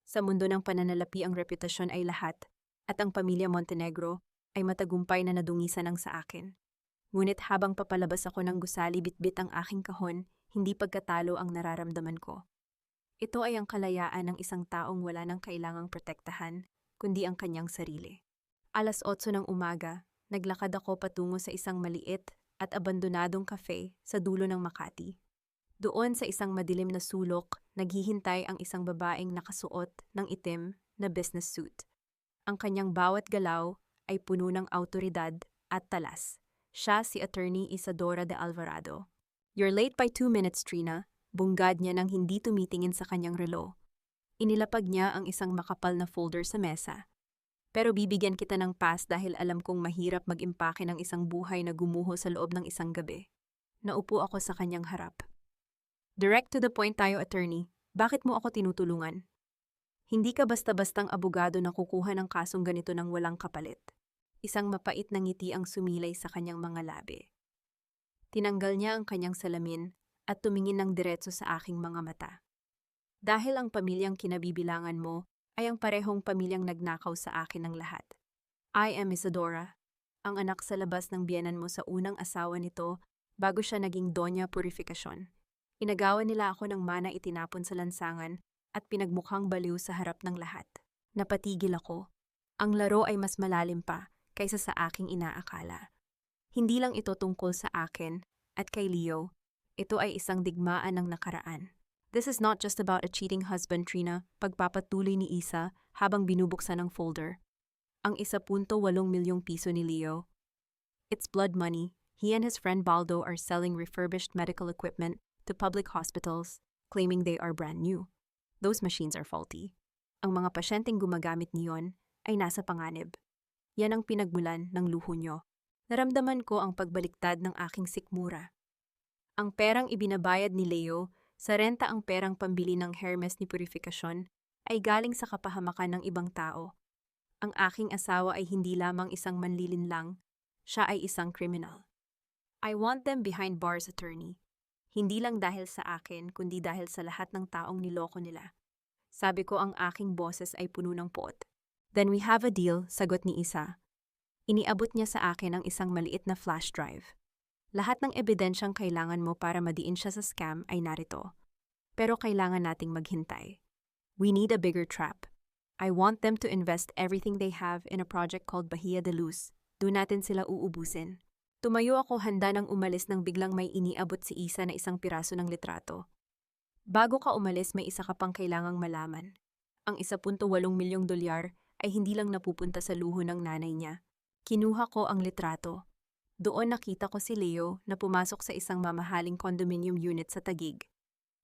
Speaker 1: Sa mundo ng pananalapi, ang reputasyon ay lahat, at ang pamilya Montenegro ay matagumpay na nadungisan ng sa akin. Ngunit habang papalabas ako ng gusali, bitbit ang aking kahon, hindi pagkatalo ang nararamdaman ko. Ito ay ang kalayaan ng isang taong wala nang kailangang protektahan, kundi ang kanyang sarili. 8:00 ng umaga, naglakad ako patungo sa isang maliit at abandonadong cafe sa dulo ng Makati. Doon sa isang madilim na sulok, naghihintay ang isang babaeng nakasuot ng itim na business suit. Ang kanyang bawat galaw ay puno ng awtoridad at talas. Siya si Attorney Isadora de Alvarado. You're late by 2 minutes, Trina. Bunggad niya nang hindi tumitingin sa kanyang relo. Inilapag niya ang isang makapal na folder sa mesa. Pero bibigyan kita ng pass dahil alam kong mahirap mag-impake ng isang buhay na gumuho sa loob ng isang gabi. Naupo ako sa kanyang harap. Direct to the point tayo, attorney. Bakit mo ako tinutulungan? Hindi ka basta-bastang abogado na kukuha ng kasong ganito ng walang kapalit. Isang mapait na ngiti ang sumilay sa kanyang mga labi. Tinanggal niya ang kanyang salamin at tumingin ng diretso sa aking mga mata. Dahil ang pamilyang kinabibilangan mo ay ang parehong pamilyang nagnakaw sa akin ng lahat. I am Isadora, ang anak sa labas ng biyenan mo sa unang asawa nito bago siya naging Doña Purificacion. Inagawan nila ako ng mana itinapon sa lansangan at pinagmukhang baliw sa harap ng lahat. Napatigil ako. Ang laro ay mas malalim pa kaysa sa aking inaakala. Hindi lang ito tungkol sa akin at kay Leo. Ito ay isang digmaan ng nakaraan. This is not just about a cheating husband, Trina, pagpapatuloy ni Isa habang binubuksan ang folder. Ang 1.8 milyong piso ni Leo. It's blood money. He and his friend Baldo are selling refurbished medical equipment to public hospitals, claiming they are brand new. Those machines are faulty. Ang mga pasyenteng gumagamit niyon ay nasa panganib. Yan ang pinagmulan ng luho nyo. Naramdaman ko ang pagbaliktad ng aking sikmura. Ang perang ibinabayad ni Leo sa renta, ang perang pambili ng Hermes ni Purificacion, ay galing sa kapahamakan ng ibang tao. Ang aking asawa ay hindi lamang isang manlilinlang, siya ay isang criminal. I want them behind bars, attorney. Hindi lang dahil sa akin, kundi dahil sa lahat ng taong niloko nila. Sabi ko ang aking boses ay puno ng poot. Then we have a deal, sagot ni isa. Iniabot niya sa akin ang isang maliit na flash drive. Lahat ng ebidensyang kailangan mo para madiin siya sa scam ay narito. Pero kailangan nating maghintay. We need a bigger trap. I want them to invest everything they have in a project called Bahia de Luz. Doon natin sila uubusin. Tumayo ako handa nang umalis nang biglang may iniabot si Isa na isang piraso ng litrato. Bago ka umalis, may isa ka pang kailangang malaman. Ang 1.8 milyong dolyar ay hindi lang napupunta sa luho ng nanay niya. Kinuha ko ang litrato. Doon nakita ko si Leo na pumasok sa isang mamahaling condominium unit sa Taguig.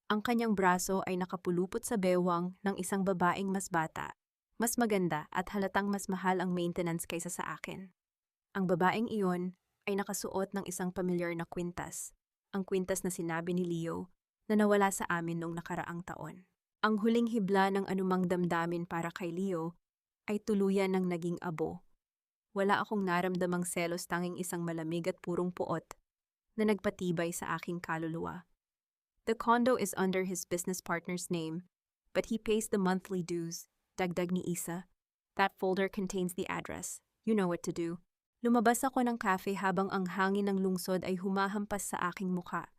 Speaker 1: Ang kanyang braso ay nakapulupot sa bewang ng isang babaeng mas bata, mas maganda at halatang mas mahal ang maintenance kaysa sa akin. Ang babaeng iyon ay nakasuot ng isang pamilyar na kwintas, ang kwintas na sinabi ni Leo na nawala sa amin noong nakaraang taon. Ang huling hibla ng anumang damdamin para kay Leo ay tuluyan ng naging abo. Wala akong naramdamang selos, tanging isang malamig at purong puot na nagpatibay sa aking kaluluwa. The condo is under his business partner's name, but he pays the monthly dues, dagdag ni Isa. That folder contains the address. You know what to do. Lumabas ako ng cafe habang ang hangin ng lungsod ay humahampas sa aking mukha.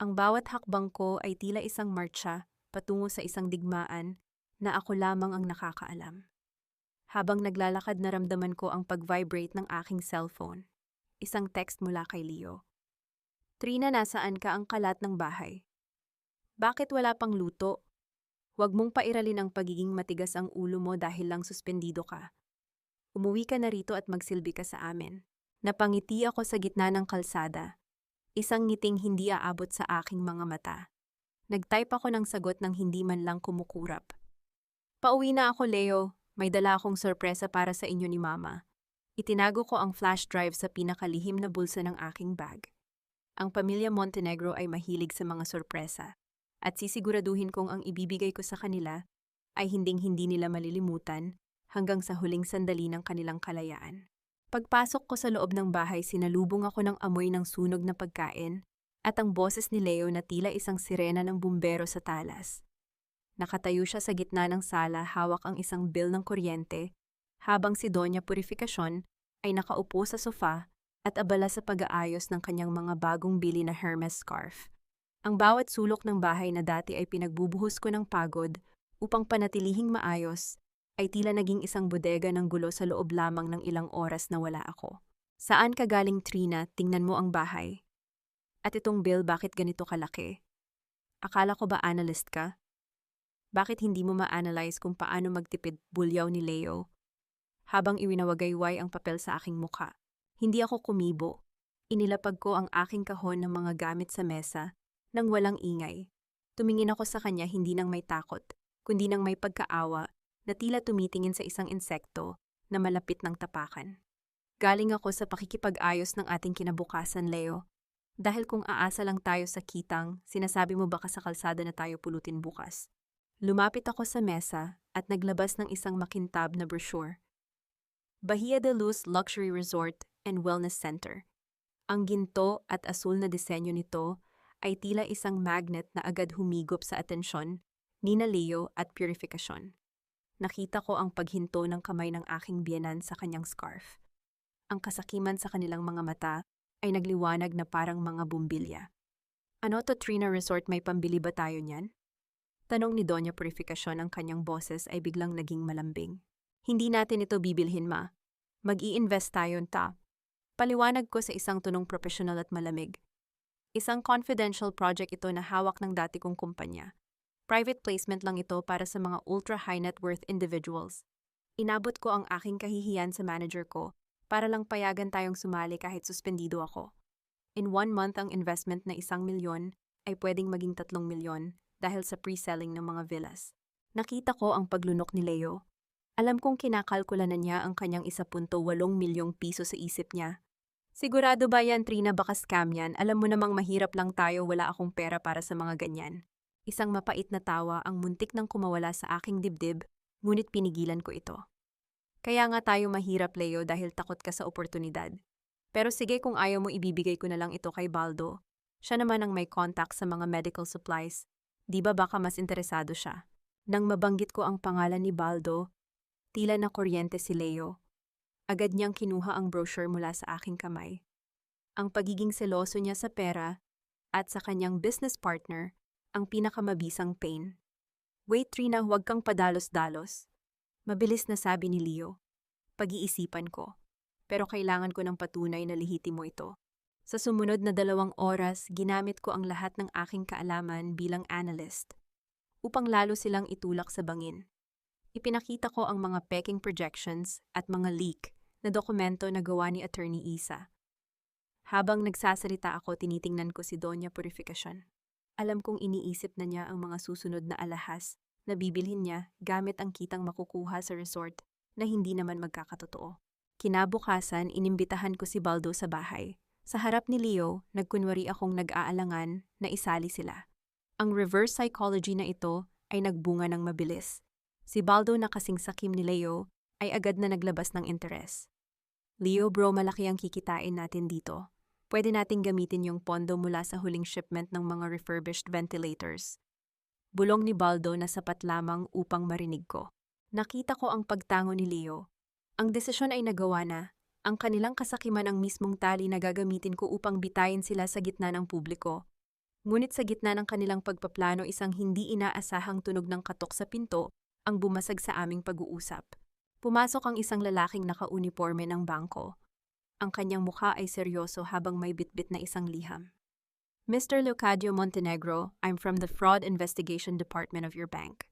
Speaker 1: Ang bawat hakbang ko ay tila isang martsa patungo sa isang digmaan na ako lamang ang nakakaalam. Habang naglalakad, naramdaman ko ang pag-vibrate ng aking cellphone. Isang text mula kay Leo. Trina, nasaan ka? Ang kalat ng bahay. Bakit wala pang luto? Huwag mong pairalin ang pagiging matigas ang ulo mo dahil lang suspendido ka. Umuwi ka na rito at magsilbi ka sa amin. Napangiti ako sa gitna ng kalsada. Isang ngiting hindi aabot sa aking mga mata. Nag-type ako ng sagot nang hindi man lang kumukurap. Pauwi na ako, Leo. May dala akong sorpresa para sa inyo ni Mama. Itinago ko ang flash drive sa pinakalihim na bulsa ng aking bag. Ang pamilya Montenegro ay mahilig sa mga sorpresa. At sisiguraduhin kong ang ibibigay ko sa kanila ay hinding-hindi nila malilimutan hanggang sa huling sandali ng kanilang kalayaan. Pagpasok ko sa loob ng bahay, sinalubong ako ng amoy ng sunog na pagkain at ang boses ni Leo na tila isang sirena ng bumbero sa talas. Nakatayo siya sa gitna ng sala, hawak ang isang bill ng kuryente, habang si Doña Purificacion ay nakaupo sa sofa at abala sa pag-aayos ng kanyang mga bagong bili na Hermes scarf. Ang bawat sulok ng bahay na dati ay pinagbubuhos ko ng pagod upang panatilihing maayos, ay tila naging isang bodega ng gulo sa loob lamang ng ilang oras na wala ako. Saan ka galing, Trina? Tingnan mo ang bahay. At itong bill, bakit ganito kalaki? Akala ko ba analyst ka? Bakit hindi mo ma-analyze kung paano magtipid, bulyaw ni Leo? Habang iwinawagayway ang papel sa aking mukha. Hindi ako kumibo. Inilapag ko ang aking kahon ng mga gamit sa mesa nang walang ingay. Tumingin ako sa kanya, hindi nang may takot, kundi nang may pagkaawa na tila tumitingin sa isang insekto na malapit ng tapakan. Galing ako sa pakikipag-ayos ng ating kinabukasan, Leo. Dahil kung aasa lang tayo sa kitang, sinasabi mo baka sa kalsada na tayo pulutin bukas. Lumapit ako sa mesa at naglabas ng isang makintab na brochure. Bahia de Luz Luxury Resort and Wellness Center. Ang ginto at asul na disenyo nito ay tila isang magnet na agad humigop sa atensyon ni Leo at Purificacion. Nakita ko ang paghinto ng kamay ng aking biyenan sa kanyang scarf. Ang kasakiman sa kanilang mga mata ay nagliwanag na parang mga bumbilya. Ano to, Trina Resort, may pambili ba tayo niyan? Tanong ni Doña Purificacion. Ang kanyang boses ay biglang naging malambing. Hindi natin ito bibilhin, ma. Mag-i-invest tayo, ta. Paliwanag ko sa isang tunong profesional at malamig. Isang confidential project ito na hawak ng dati kong kumpanya. Private placement lang ito para sa mga ultra-high net worth individuals. Inabot ko ang aking kahihiyan sa manager ko para lang payagan tayong sumali kahit suspendido ako. In 1 month, ang investment na 1 milyon ay pwedeng maging 3 milyon dahil sa pre-selling ng mga villas. Nakita ko ang paglunok ni Leo. Alam kong kinakalkula na niya ang kanyang 1.8 milyong piso sa isip niya. Sigurado ba yan, Trina? Baka scam yan. Alam mo namang mahirap lang tayo, wala akong pera para sa mga ganyan. Isang mapait na tawa ang muntik nang kumawala sa aking dibdib, ngunit pinigilan ko ito. Kaya nga tayo mahirap, Leo, dahil takot ka sa oportunidad. Pero sige, kung ayaw mo, ibibigay ko na lang ito kay Baldo. Siya naman ang may contact sa mga medical supplies. Di ba baka mas interesado siya? Nang mabanggit ko ang pangalan ni Baldo, tila na kuryente si Leo. Agad niyang kinuha ang brochure mula sa aking kamay. Ang pagiging seloso niya sa pera at sa kanyang business partner ang pinakamabisang pain. Wait, Trina, huwag kang padalos-dalos. Mabilis na sabi ni Leo. Pag-iisipan ko. Pero kailangan ko ng patunay na lehitimo ito. Sa sumunod na 2 oras, ginamit ko ang lahat ng aking kaalaman bilang analyst upang lalo silang itulak sa bangin. Ipinakita ko ang mga peking projections at mga leak na dokumento na gawa ni Attorney Isa. Habang nagsasalita ako, tinitingnan ko si Doña Purificacion. Alam kong iniisip na niya ang mga susunod na alahas na bibilhin niya gamit ang kitang makukuha sa resort na hindi naman magkakatotoo. Kinabukasan, inimbitahan ko si Baldo sa bahay. Sa harap ni Leo, nagkunwari akong nag-aalangan na isali sila. Ang reverse psychology na ito ay nagbunga ng mabilis. Si Baldo na kasing sakim ni Leo ay agad na naglabas ng interes. Leo bro, malaki ang kikitain natin dito. Pwede nating gamitin yung pondo mula sa huling shipment ng mga refurbished ventilators. Bulong ni Baldo na sapat lamang upang marinig ko. Nakita ko ang pagtango ni Leo. Ang desisyon ay nagawa na. Ang kanilang kasakiman ang mismong tali na gagamitin ko upang bitayin sila sa gitna ng publiko. Ngunit sa gitna ng kanilang pagpaplano, isang hindi inaasahang tunog ng katok sa pinto ang bumasag sa aming pag-uusap. Pumasok ang isang lalaking naka-uniforme ng bangko. Ang kanyang mukha ay seryoso habang may bitbit na isang liham. Mr. Leocadio Montenegro, I'm from the Fraud Investigation Department of your bank.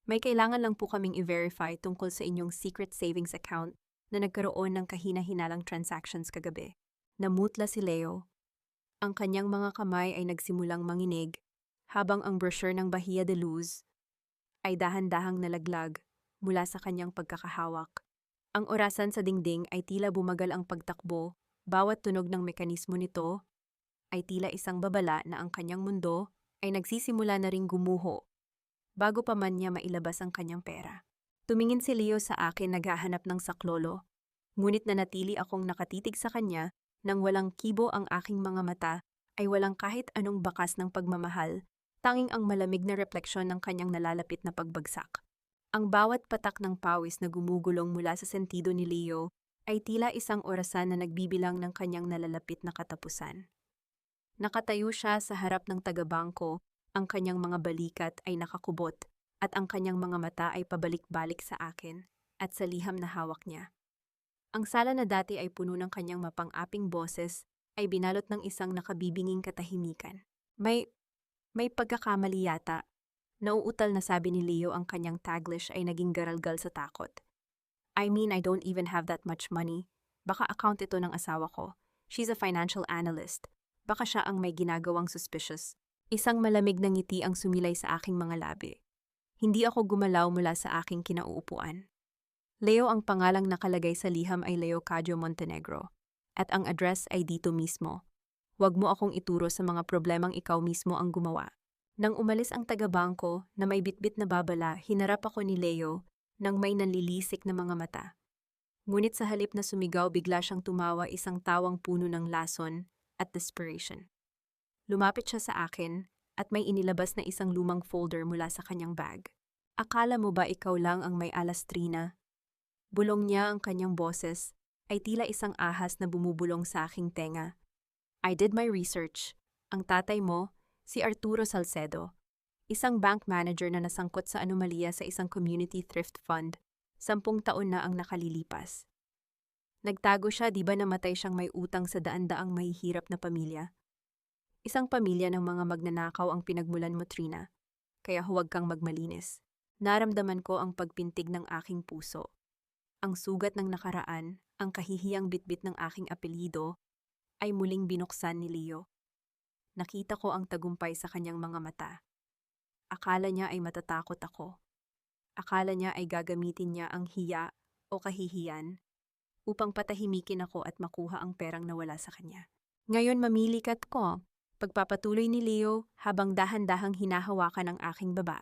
Speaker 1: May kailangan lang po kaming i-verify tungkol sa inyong secret savings account na nagkaroon ng kahina-hinalang transactions kagabi. Namutla si Leo. Ang kanyang mga kamay ay nagsimulang manginig habang ang brochure ng Bahia de Luz ay dahan-dahang nalaglag mula sa kanyang pagkakahawak. Ang orasan sa dingding ay tila bumagal ang pagtakbo, bawat tunog ng mekanismo nito ay tila isang babala na ang kanyang mundo ay nagsisimula na ring gumuho bago pa man niya mailabas ang kanyang pera. Tumingin si Leo sa akin naghahanap ng saklolo, ngunit nanatili akong nakatitig sa kanya nang walang kibo ang aking mga mata ay walang kahit anong bakas ng pagmamahal, tanging ang malamig na refleksyon ng kanyang nalalapit na pagbagsak. Ang bawat patak ng pawis na gumugulong mula sa sentido ni Leo ay tila isang orasan na nagbibilang ng kanyang nalalapit na katapusan. Nakatayo siya sa harap ng taga-bangko, ang kanyang mga balikat ay nakakubot at ang kanyang mga mata ay pabalik-balik sa akin at sa liham na hawak niya. Ang sala na dati ay puno ng kanyang mapang-aping boses ay binalot ng isang nakabibinging katahimikan. May pagkakamali yata. Nauutal na sabi ni Leo, ang kanyang Taglish ay naging garalgal sa takot. I mean, I don't even have that much money. Baka account ito ng asawa ko. She's a financial analyst. Baka siya ang may ginagawang suspicious. Isang malamig na ngiti ang sumilay sa aking mga labi. Hindi ako gumalaw mula sa aking kinauupuan. Leo, ang pangalang nakalagay sa liham ay Leocadio Montenegro. At ang address ay dito mismo. Huwag mo akong ituro sa mga problemang ikaw mismo ang gumawa. Nang umalis ang taga-bangko na may bitbit na babala, hinarap ako ni Leo nang may nanlilisik na mga mata. Ngunit sa halip na sumigaw, bigla siyang tumawa, isang tawang puno ng lason at desperation. Lumapit siya sa akin at may inilabas na isang lumang folder mula sa kanyang bag. Akala mo ba ikaw lang ang may alas, Trina? Bulong niya, ang kanyang boses ay tila isang ahas na bumubulong sa aking tenga. I did my research. Ang tatay mo, si Arturo Salcedo, isang bank manager na nasangkot sa anomalya sa isang community thrift fund, 10 taon na ang nakalilipas. Nagtago siya, di ba namatay siyang may utang sa daan-daang mahihirap na pamilya? Isang pamilya ng mga magnanakaw ang pinagmulan mo, Trina, kaya huwag kang magmalinis. Naramdaman ko ang pagpintig ng aking puso. Ang sugat ng nakaraan, ang kahihiyang bitbit ng aking apelyido, ay muling binuksan ni Leo. Nakita ko ang tagumpay sa kanyang mga mata. Akala niya ay matatakot ako. Akala niya ay gagamitin niya ang hiya o kahihiyan upang patahimikin ako at makuha ang perang nawala sa kanya. Ngayon mamilikat ko, pagpapatuloy ni Leo habang dahan-dahang hinahawakan ang aking baba.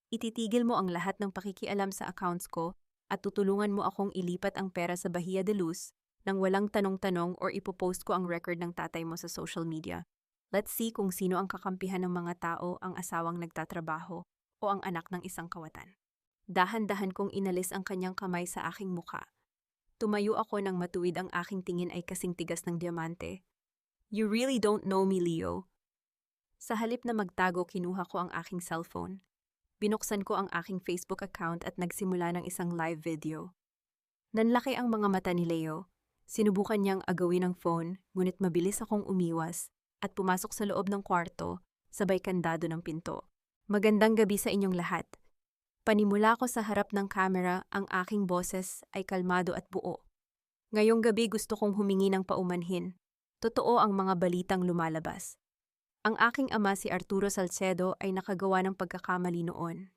Speaker 1: Ititigil mo ang lahat ng pakikialam sa accounts ko at tutulungan mo akong ilipat ang pera sa Bahia de Luz nang walang tanong-tanong or ipopost ko ang record ng tatay mo sa social media. Let's see kung sino ang kakampihan ng mga tao, ang asawang nagtatrabaho o ang anak ng isang kawatan. Dahan-dahan kong inalis ang kanyang kamay sa aking mukha. Tumayo ako nang matuwid ang aking tingin ay kasing tigas ng diamante. You really don't know me, Leo. Sa halip na magtago, kinuha ko ang aking cellphone. Binuksan ko ang aking Facebook account at nagsimula ng isang live video. Nanlaki ang mga mata ni Leo. Sinubukan niyang agawin ang phone, ngunit mabilis akong umiwas at pumasok sa loob ng kwarto, sabay kandado ng pinto. Magandang gabi sa inyong lahat. Panimula ko sa harap ng camera, ang aking boses ay kalmado at buo. Ngayong gabi gusto kong humingi ng paumanhin. Totoo ang mga balitang lumalabas. Ang aking ama si Arturo Salcedo ay nakagawa ng pagkakamali noon.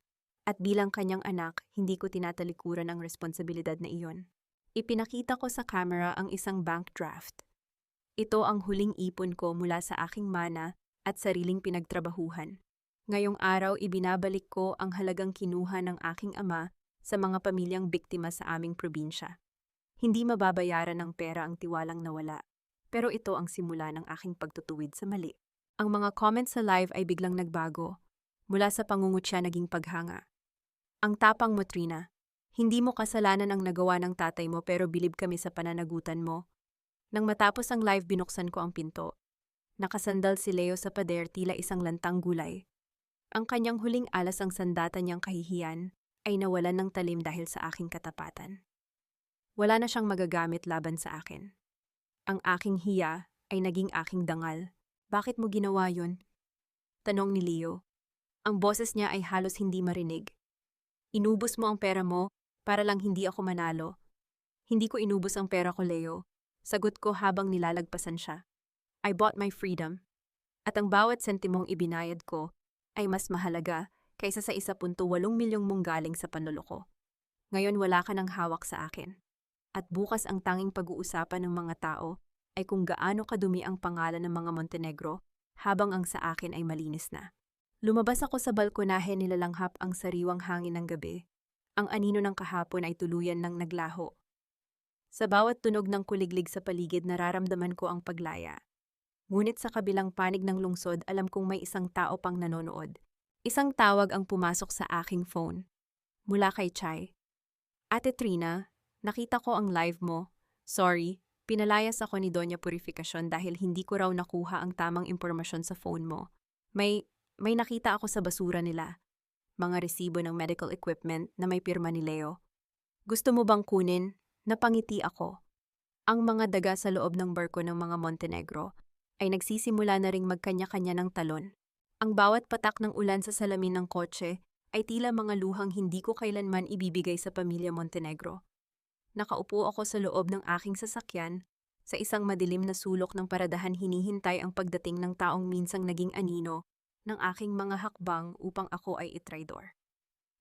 Speaker 1: At bilang kanyang anak, hindi ko tinatalikuran ang responsibilidad na iyon. Ipinakita ko sa camera ang isang bank draft. Ito ang huling ipon ko mula sa aking mana at sariling pinagtrabahuhan. Ngayong araw ibinabalik ko ang halagang kinuha ng aking ama sa mga pamilyang biktima sa aming probinsya. Hindi mababayaran ng pera ang tiwalang nawala, pero ito ang simula ng aking pagtutuwid sa mali. Ang mga comments sa live ay biglang nagbago, mula sa pangungutya naging paghanga. Ang tapang mo, Trina. Hindi mo kasalanan ang nagawa ng tatay mo pero bilib kami sa pananagutan mo. Nang matapos ang live binuksan ko ang pinto. Nakasandal si Leo sa pader tila isang lantang gulay. Ang kanyang huling alas ang sandata niyang kahihiyan ay nawalan ng talim dahil sa aking katapatan. Wala na siyang magagamit laban sa akin. Ang aking hiya ay naging aking dangal. Bakit mo ginawa yun? Tanong ni Leo. Ang boses niya ay halos hindi marinig. Inubos mo ang pera mo para lang hindi ako manalo. Hindi ko inubos ang pera ko, Leo. Sagot ko habang nilalagpasan siya. I bought my freedom. At ang bawat sentimong ibinayad ko ay mas mahalaga kaysa sa 1.8 milyong mong galing sa panloloko. Ngayon wala ka ng hawak sa akin. At bukas ang tanging pag-uusapan ng mga tao ay kung gaano kadumi ang pangalan ng mga Montenegro habang ang sa akin ay malinis na. Lumabas ako sa balkonahe nilalanghap ang sariwang hangin ng gabi. Ang anino ng kahapon ay tuluyan ng naglaho. Sa bawat tunog ng kuliglig sa paligid nararamdaman ko ang paglaya. Ngunit sa kabilang panig ng lungsod alam kong may isang tao pang nanonood. Isang tawag ang pumasok sa aking phone. Mula kay Chai. Ate Trina, nakita ko ang live mo. Sorry, pinalayas ako ni Doña Purificacion dahil hindi ko raw nakuha ang tamang impormasyon sa phone mo. May nakita ako sa basura nila. Mga resibo ng medical equipment na may pirma ni Leo. Gusto mo bang kunin? Napangiti ako. Ang mga daga sa loob ng barko ng mga Montenegro ay nagsisimula na ring magkanya-kanya ng talon. Ang bawat patak ng ulan sa salamin ng kotse ay tila mga luhang hindi ko kailanman ibibigay sa pamilya Montenegro. Nakaupo ako sa loob ng aking sasakyan, sa isang madilim na sulok ng paradahan hinihintay ang pagdating ng taong minsang naging anino ng aking mga hakbang upang ako ay itraidor.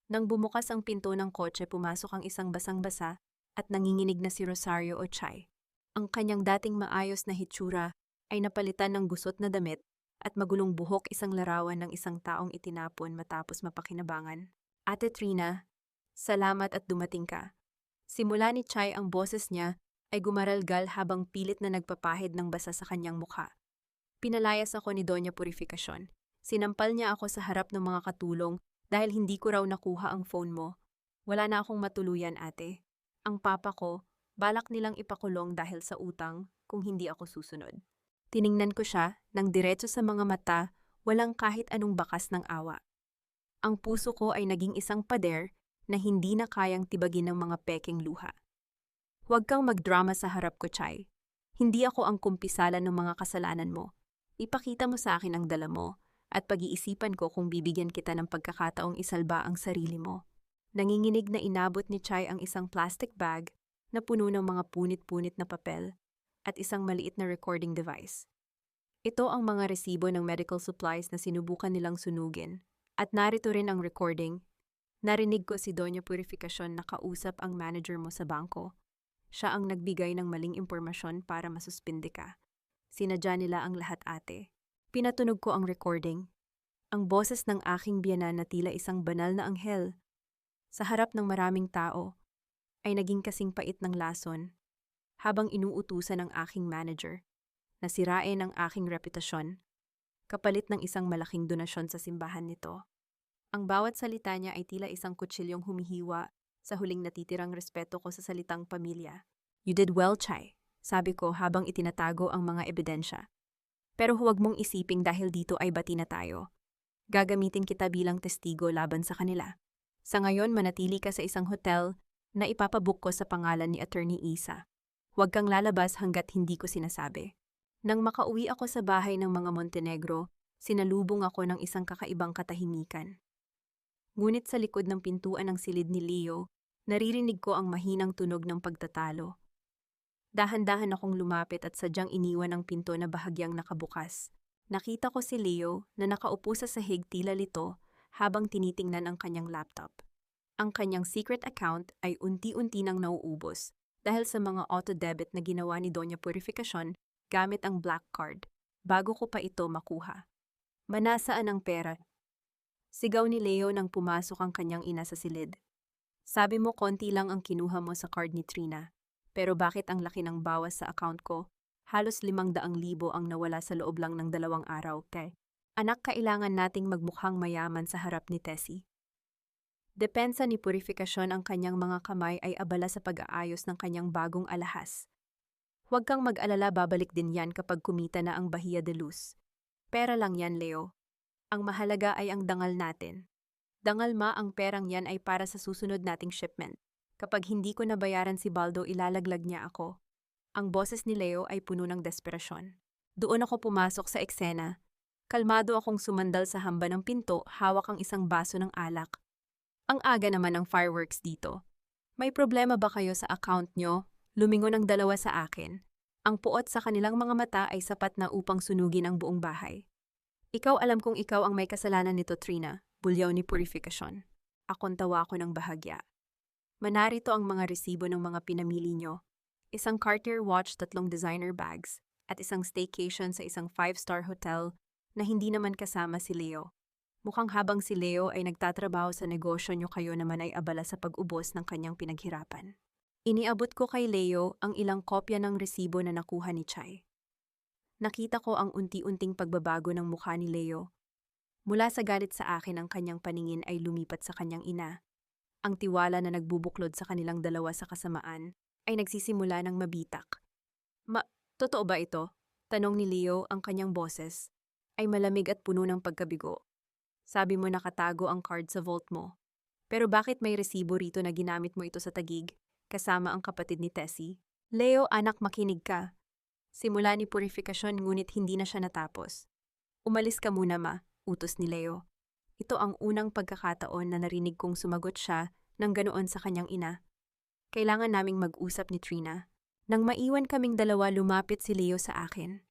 Speaker 1: Nang bumukas ang pinto ng kotse pumasok ang isang basang-basa at nanginginig na si Rosario o Chai. Ang kanyang dating maayos na hitsura ay napalitan ng gusot na damit at magulong buhok isang larawan ng isang taong itinapon matapos mapakinabangan. Ate Trina, salamat at dumating ka. Simula ni Chai ang boses niya ay gumaralgal habang pilit na nagpapahid ng basa sa kanyang mukha. Pinalayas ako ni Doña Purificacion. Sinampal niya ako sa harap ng mga katulong dahil hindi ko raw nakuha ang phone mo. Wala na akong matuluyan, ate. Ang papa ko, balak nilang ipakulong dahil sa utang kung hindi ako susunod. Tiningnan ko siya nang diretso sa mga mata, walang kahit anong bakas ng awa. Ang puso ko ay naging isang pader na hindi na kayang tibagin ng mga pekeng luha. Huwag kang magdrama sa harap ko, Chai. Hindi ako ang kumpisalan ng mga kasalanan mo. Ipakita mo sa akin ang dala mo at pag-iisipan ko kung bibigyan kita ng pagkakataong isalba ang sarili mo. Nanginginig na inabot ni Chai ang isang plastic bag na puno ng mga punit-punit na papel at isang maliit na recording device. Ito ang mga resibo ng medical supplies na sinubukan nilang sunugin. At narito rin ang recording. Narinig ko si Doña Purificacion na kausap ang manager mo sa bangko. Siya ang nagbigay ng maling impormasyon para masuspindi ka. Sinadya nila ang lahat, ate. Pinatunog ko ang recording. Ang boses ng aking biyanan na tila isang banal na anghel. Sa harap ng maraming tao, ay naging kasing pait ng lason habang inuutusan ng aking manager na sirain ang aking reputasyon kapalit ng isang malaking donasyon sa simbahan nito. Ang bawat salita niya ay tila isang kutsilyong humihiwa sa huling natitirang respeto ko sa salitang pamilya. "You did well, Chai," sabi ko habang itinatago ang mga ebidensya. "Pero huwag mong isiping dahil dito ay bati na tayo. Gagamitin kita bilang testigo laban sa kanila. Sa ngayon, manatili ka sa isang hotel na ipapabook ko sa pangalan ni Attorney Isa. Huwag kang lalabas hanggat hindi ko sinasabi." Nang makauwi ako sa bahay ng mga Montenegro, sinalubong ako ng isang kakaibang katahimikan. Ngunit sa likod ng pintuan ng silid ni Leo, naririnig ko ang mahinang tunog ng pagtatalo. Dahan-dahan akong lumapit at sadyang iniwan ang pinto na bahagyang nakabukas. Nakita ko si Leo na nakaupo sa sahig tila lito habang tinitingnan ang kanyang laptop. Ang kanyang secret account ay unti-unti nang nauubos dahil sa mga auto-debit na ginawa ni Doña Purificacion gamit ang black card bago ko pa ito makuha. "Manasaan ang pera?" Sigaw ni Leo nang pumasok ang kanyang ina sa silid. "Sabi mo konti lang ang kinuha mo sa card ni Trina. Pero bakit ang laki ng bawas sa account ko? Halos 500,000 ang nawala sa loob lang ng 2 araw, te. Anak, kailangan nating magmukhang mayaman sa harap ni Tessie." Depensa ni Purificacion ang kanyang mga kamay ay abala sa pag-aayos ng kanyang bagong alahas. "Huwag kang mag-alala, babalik din yan kapag kumita na ang Bahia de Luz. Pera lang yan, Leo. Ang mahalaga ay ang dangal natin. Dangal ma, ang perang yan ay para sa susunod nating shipment. Kapag hindi ko nabayaran si Baldo, ilalaglag niya ako." Ang boses ni Leo ay puno ng desperasyon. Doon ako pumasok sa eksena. Kalmado akong sumandal sa hamba ng pinto, hawak ang isang baso ng alak. "Ang aga naman ng fireworks dito. May problema ba kayo sa account nyo?" Lumingon ang dalawa sa akin. Ang puot sa kanilang mga mata ay sapat na upang sunugin ang buong bahay. "Ikaw, alam kong ikaw ang may kasalanan nito, Trina," bulyaw ni Purificacion. Akong tawa ko ng bahagya. "Manarito ang mga resibo ng mga pinamili nyo. Isang Cartier watch, 3 designer bags, at isang staycation sa isang 5-star hotel na hindi naman kasama si Leo. Mukhang habang si Leo ay nagtatrabaho sa negosyo nyo, kayo naman ay abala sa pag-ubos ng kanyang pinaghirapan." Iniabot ko kay Leo ang ilang kopya ng resibo na nakuha ni Chai. Nakita ko ang unti-unting pagbabago ng mukha ni Leo. Mula sa galit sa akin, ang kanyang paningin ay lumipat sa kanyang ina. Ang tiwala na nagbubuklod sa kanilang dalawa sa kasamaan ay nagsisimula ng mabitak. Totoo ba ito?" Tanong ni Leo, ang kanyang boses ay malamig at puno ng pagkabigo. "Sabi mo nakatago ang card sa vault mo. Pero bakit may resibo rito na ginamit mo ito sa tagig, kasama ang kapatid ni Tessie?" "Leo, anak, makinig ka." Simula ni Purificacion, ngunit hindi na siya natapos. "Umalis ka muna, ma," utos ni Leo. Ito ang unang pagkakataon na narinig kong sumagot siya ng ganoon sa kanyang ina. "Kailangan naming mag-usap ni Trina." Nang maiwan kaming dalawa, lumapit si Leo sa akin.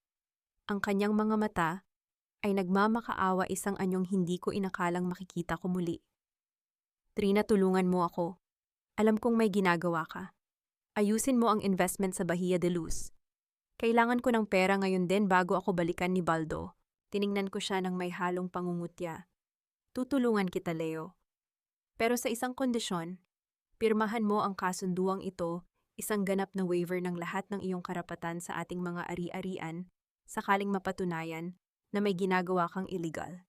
Speaker 1: Ang kanyang mga mata ay nagmamakaawa, isang anyong hindi ko inakalang makikita ko muli. "Trina, tulungan mo ako. Alam kong may ginagawa ka. Ayusin mo ang investment sa Bahia de Luz. Kailangan ko ng pera ngayon din bago ako balikan ni Baldo." Tiningnan ko siya ng may halong pangungutya. "Tutulungan kita, Leo. Pero sa isang kondisyon, pirmahan mo ang kasunduang ito, isang ganap na waiver ng lahat ng iyong karapatan sa ating mga ari-arian, sakaling mapatunayan na may ginagawa kang illegal.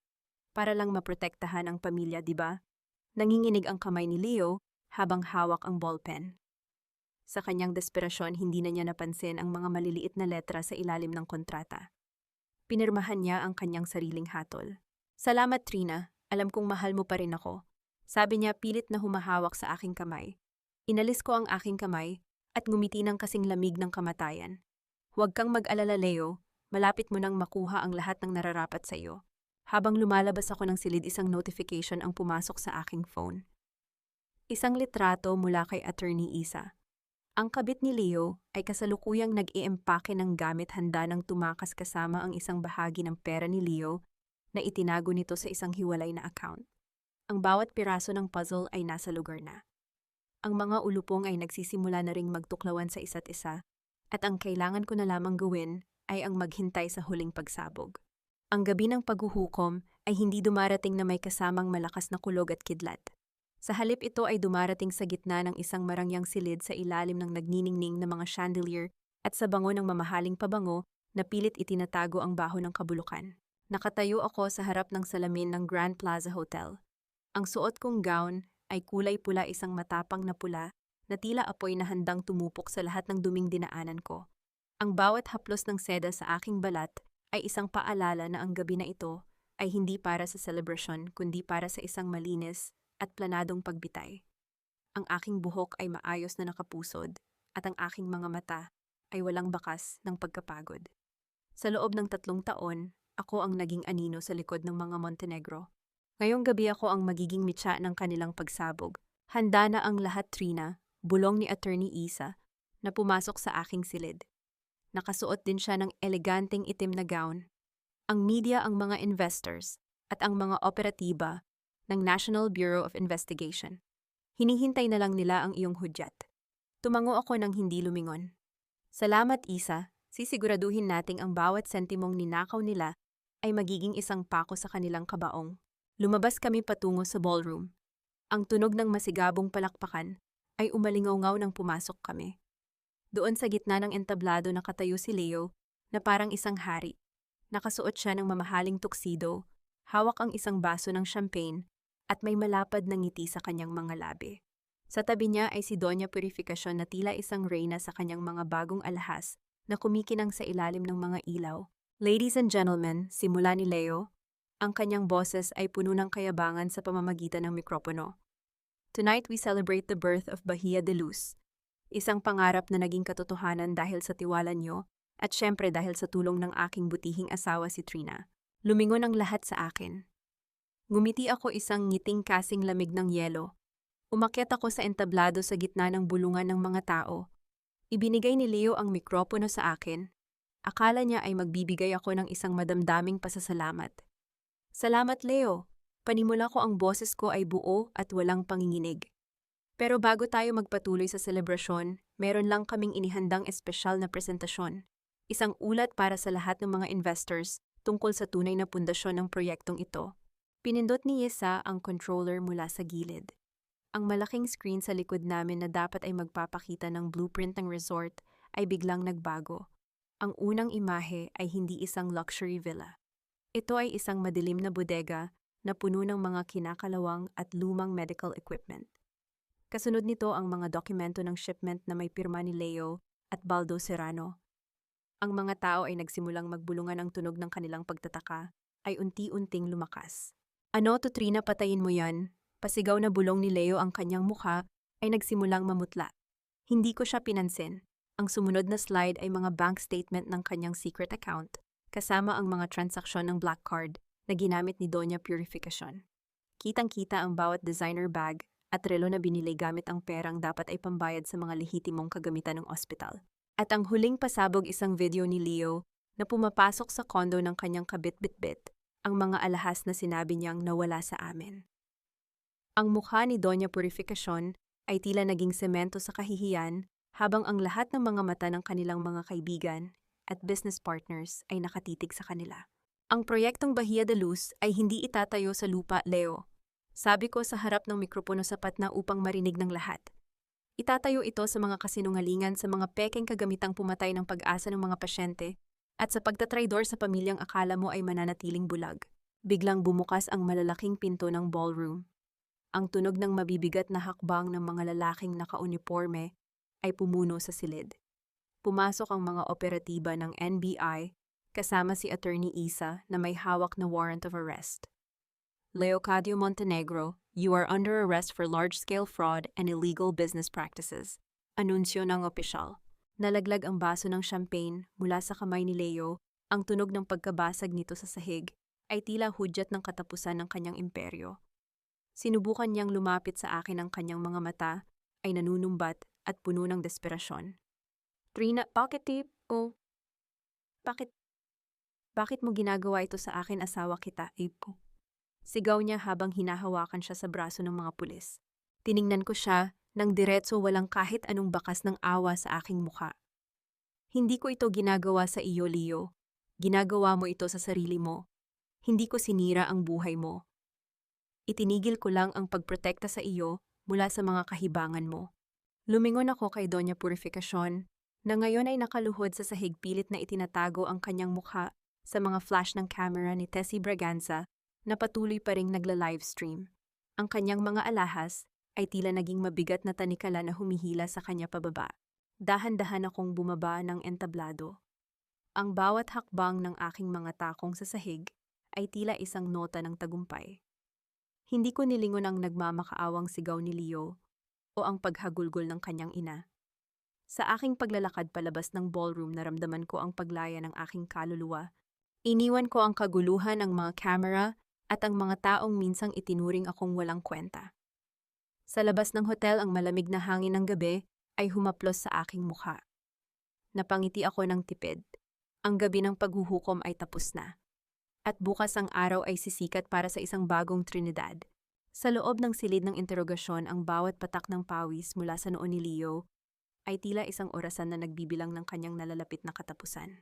Speaker 1: Para lang maprotektahan ang pamilya, di ba?" Nanginginig ang kamay ni Leo habang hawak ang ballpen. Sa kanyang desperasyon, hindi na niya napansin ang mga maliliit na letra sa ilalim ng kontrata. Pinirmahan niya ang kanyang sariling hatol. "Salamat, Trina. Alam kong mahal mo pa rin ako." Sabi niya, pilit na humahawak sa aking kamay. Inalis ko ang aking kamay at ngumiti ng kasing lamig ng kamatayan. "Huwag kang mag-alala, Leo. Malapit mo nang makuha ang lahat ng nararapat sa iyo." Habang lumalabas ako ng silid, isang notification ang pumasok sa aking phone. Isang litrato mula kay Attorney Isa. Ang kabit ni Leo ay kasalukuyang nag-iempake ng gamit, handa ng tumakas kasama ang isang bahagi ng pera ni Leo na itinago nito sa isang hiwalay na account. Ang bawat piraso ng puzzle ay nasa lugar na. Ang mga ulupong ay nagsisimula na ring magtuklawan sa isa't isa, at ang kailangan ko na lamang gawin ay ang maghintay sa huling pagsabog. Ang gabi ng paghuhukom ay hindi dumarating na may kasamang malakas na kulog at kidlat. Sa halip ito ay dumarating sa gitna ng isang marangyang silid sa ilalim ng nagniningning na mga chandelier at sa bango ng mamahaling pabango na pilit itinatago ang baho ng kabulukan. Nakatayo ako sa harap ng salamin ng Grand Plaza Hotel. Ang suot kong gown ay kulay pula, isang matapang na pula na tila apoy na handang tumupok sa lahat ng duming dinaanan ko. Ang bawat haplos ng seda sa aking balat ay isang paalala na ang gabi na ito ay hindi para sa selebrasyon kundi para sa isang malinis at planadong pagbitay. Ang aking buhok ay maayos na nakapusod at ang aking mga mata ay walang bakas ng pagkapagod. Sa loob ng 3 taon, ako ang naging anino sa likod ng mga Montenegro. Ngayong gabi ako ang magiging mitya ng kanilang pagsabog. Handa na ang lahat, Trina, bulong ni Attorney Isa, na pumasok sa aking silid. Nakasuot din siya ng eleganteng itim na gown. Ang media, ang mga investors, at ang mga operatiba ng National Bureau of Investigation. Hinihintay na lang nila ang iyong hudyat. Tumango ako nang hindi lumingon. Salamat, Isa. Sisiguraduhin nating ang bawat sentimong ninakaw nila ay magiging isang pako sa kanilang kabaong. Lumabas kami patungo sa ballroom. Ang tunog ng masigabong palakpakan ay umalingaw nang pumasok kami. Doon sa gitna ng entablado nakatayo si Leo na parang isang hari. Nakasuot siya ng mamahaling tuxedo, hawak ang isang baso ng champagne at may malapad na ngiti sa kanyang mga labi. Sa tabi niya ay si Doña Purificación na tila isang reyna sa kanyang mga bagong alahas na kumikinang sa ilalim ng mga ilaw. Ladies and gentlemen, simula ni Leo, ang kanyang boses ay puno ng kayabangan sa pamamagitan ng mikropono. Tonight we celebrate the birth of Bahia de Luz, isang pangarap na naging katotohanan dahil sa tiwala niyo at syempre dahil sa tulong ng aking butihing asawa si Trina. Lumingon ang lahat sa akin. Ngumiti ako, isang ngiting kasing lamig ng yelo. Umakyat ako sa entablado sa gitna ng bulungan ng mga tao. Ibinigay ni Leo ang mikropono sa akin. Akala niya ay magbibigay ako ng isang madamdaming pasasalamat. Salamat, Leo. Panimula ko ang boses ko ay buo at walang panginginig. Pero bago tayo magpatuloy sa selebrasyon, meron lang kaming inihandang espesyal na presentasyon. Isang ulat para sa lahat ng mga investors tungkol sa tunay na pundasyon ng proyektong ito. Pinindot ni Yesa ang controller mula sa gilid. Ang malaking screen sa likod namin na dapat ay magpapakita ng blueprint ng resort ay biglang nagbago. Ang unang imahe ay hindi isang luxury villa. Ito ay isang madilim na bodega na puno ng mga kinakalawang at lumang medical equipment. Kasunod nito ang mga dokumento ng shipment na may pirma ni Leo at Baldo Serrano. Ang mga tao ay nagsimulang magbulungan, ang tunog ng kanilang pagtataka ay unti-unting lumakas. Ano to, Trina, patayin mo yan? Pasigaw na bulong ni Leo. Ang kanyang mukha ay nagsimulang mamutla. Hindi ko siya pinansin. Ang sumunod na slide ay mga bank statement ng kanyang secret account, kasama ang mga transaksyon ng black card na ginamit ni Doña Purificación. Kitang-kita ang bawat designer bag at relo na binili gamit ang perang dapat ay pambayad sa mga lehitimong kagamitan ng ospital. At ang huling pasabog, isang video ni Leo na pumapasok sa kondo ng kanyang kabit-bit-bit, ang mga alahas na sinabi niyang nawala sa amin. Ang mukha ni Doña Purificación ay tila naging semento sa kahihiyan habang ang lahat ng mga mata ng kanilang mga kaibigan at business partners ay nakatitig sa kanila. Ang proyektong Bahia de Luz ay hindi itatayo sa lupa, Leo. Sabi ko sa harap ng mikropono, sapat na upang marinig ng lahat. Itatayo ito sa mga kasinungalingan, sa mga pekeng kagamitang pumatay ng pag-asa ng mga pasyente, at sa pagtatraidor sa pamilyang akala mo ay mananatiling bulag. Biglang bumukas ang malalaking pinto ng ballroom. Ang tunog ng mabibigat na hakbang ng mga lalaking nakauniporme ay pumuno sa silid. Pumasok ang mga operatiba ng NBI kasama si Attorney Isa na may hawak na warrant of arrest. Leocadio Montenegro, you are under arrest for large-scale fraud and illegal business practices. Anunsyo ng opisyal. Nalaglag ang baso ng champagne mula sa kamay ni Leo. Ang tunog ng pagkabasag nito sa sahig ay tila hudyat ng katapusan ng kanyang imperyo. Sinubukan niyang lumapit sa akin, ang kanyang mga mata ay nanunumbat at puno ng desperasyon. Trina, bakit mo ginagawa ito sa akin? Asawa kita, Ipo. Sigaw niya habang hinahawakan siya sa braso ng mga pulis. Tiningnan ko siya nang diretso, walang kahit anong bakas ng awa sa aking mukha. Hindi ko ito ginagawa sa iyo, Leo. Ginagawa mo ito sa sarili mo. Hindi ko sinira ang buhay mo. Itinigil ko lang ang pagprotekta sa iyo mula sa mga kahibangan mo. Lumingon ako kay Doña Purificacion, na ngayon ay nakaluhod sa sahig pilit na itinatago ang kanyang mukha sa mga flash ng camera ni Tessie Braganza na patuloy pa ring nagla-livestream. Ang kanyang mga alahas ay tila naging mabigat na tanikala na humihila sa kanya pababa. Dahan-dahan akong bumaba ng entablado. Ang bawat hakbang ng aking mga takong sa sahig ay tila isang nota ng tagumpay. Hindi ko nilingon ang nagmamakaawang sigaw ni Leo o ang paghagulgol ng kanyang ina. Sa aking paglalakad palabas ng ballroom, naramdaman ko ang paglaya ng aking kaluluwa. Iniwan ko ang kaguluhan ng mga camera at ang mga taong minsang itinuring akong walang kwenta. Sa labas ng hotel, ang malamig na hangin ng gabi ay humaplos sa aking mukha. Napangiti ako ng tipid. Ang gabi ng paghuhukom ay tapos na. At bukas ang araw ay sisikat para sa isang bagong Trinidad. Sa loob ng silid ng interogasyon, ang bawat patak ng pawis mula sa noo ni Leo ay tila isang orasan na nagbibilang ng kanyang nalalapit na katapusan.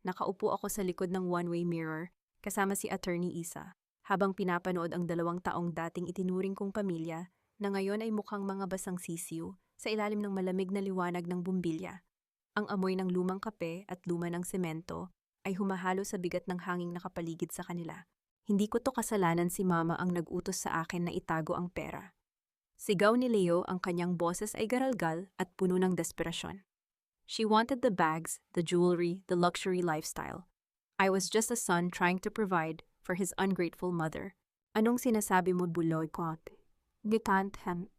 Speaker 1: Nakaupo ako sa likod ng one-way mirror kasama si Attorney Isa habang pinapanood ang 2 taong dating itinuring kong pamilya na ngayon ay mukhang mga basang sisiw sa ilalim ng malamig na liwanag ng bumbilya. Ang amoy ng lumang kape at luma ng semento ay humahalo sa bigat ng hanging nakapaligid sa kanila. Hindi ko to kasalanan, si Mama ang nag-utos sa akin na itago ang pera. Sigaw ni Leo, ang kanyang boses ay garalgal at puno ng desperasyon. She wanted the bags, the jewelry, the luxury lifestyle. I was just a son trying to provide for his ungrateful mother. Anong sinasabi mo, buloy ko? Gitanten.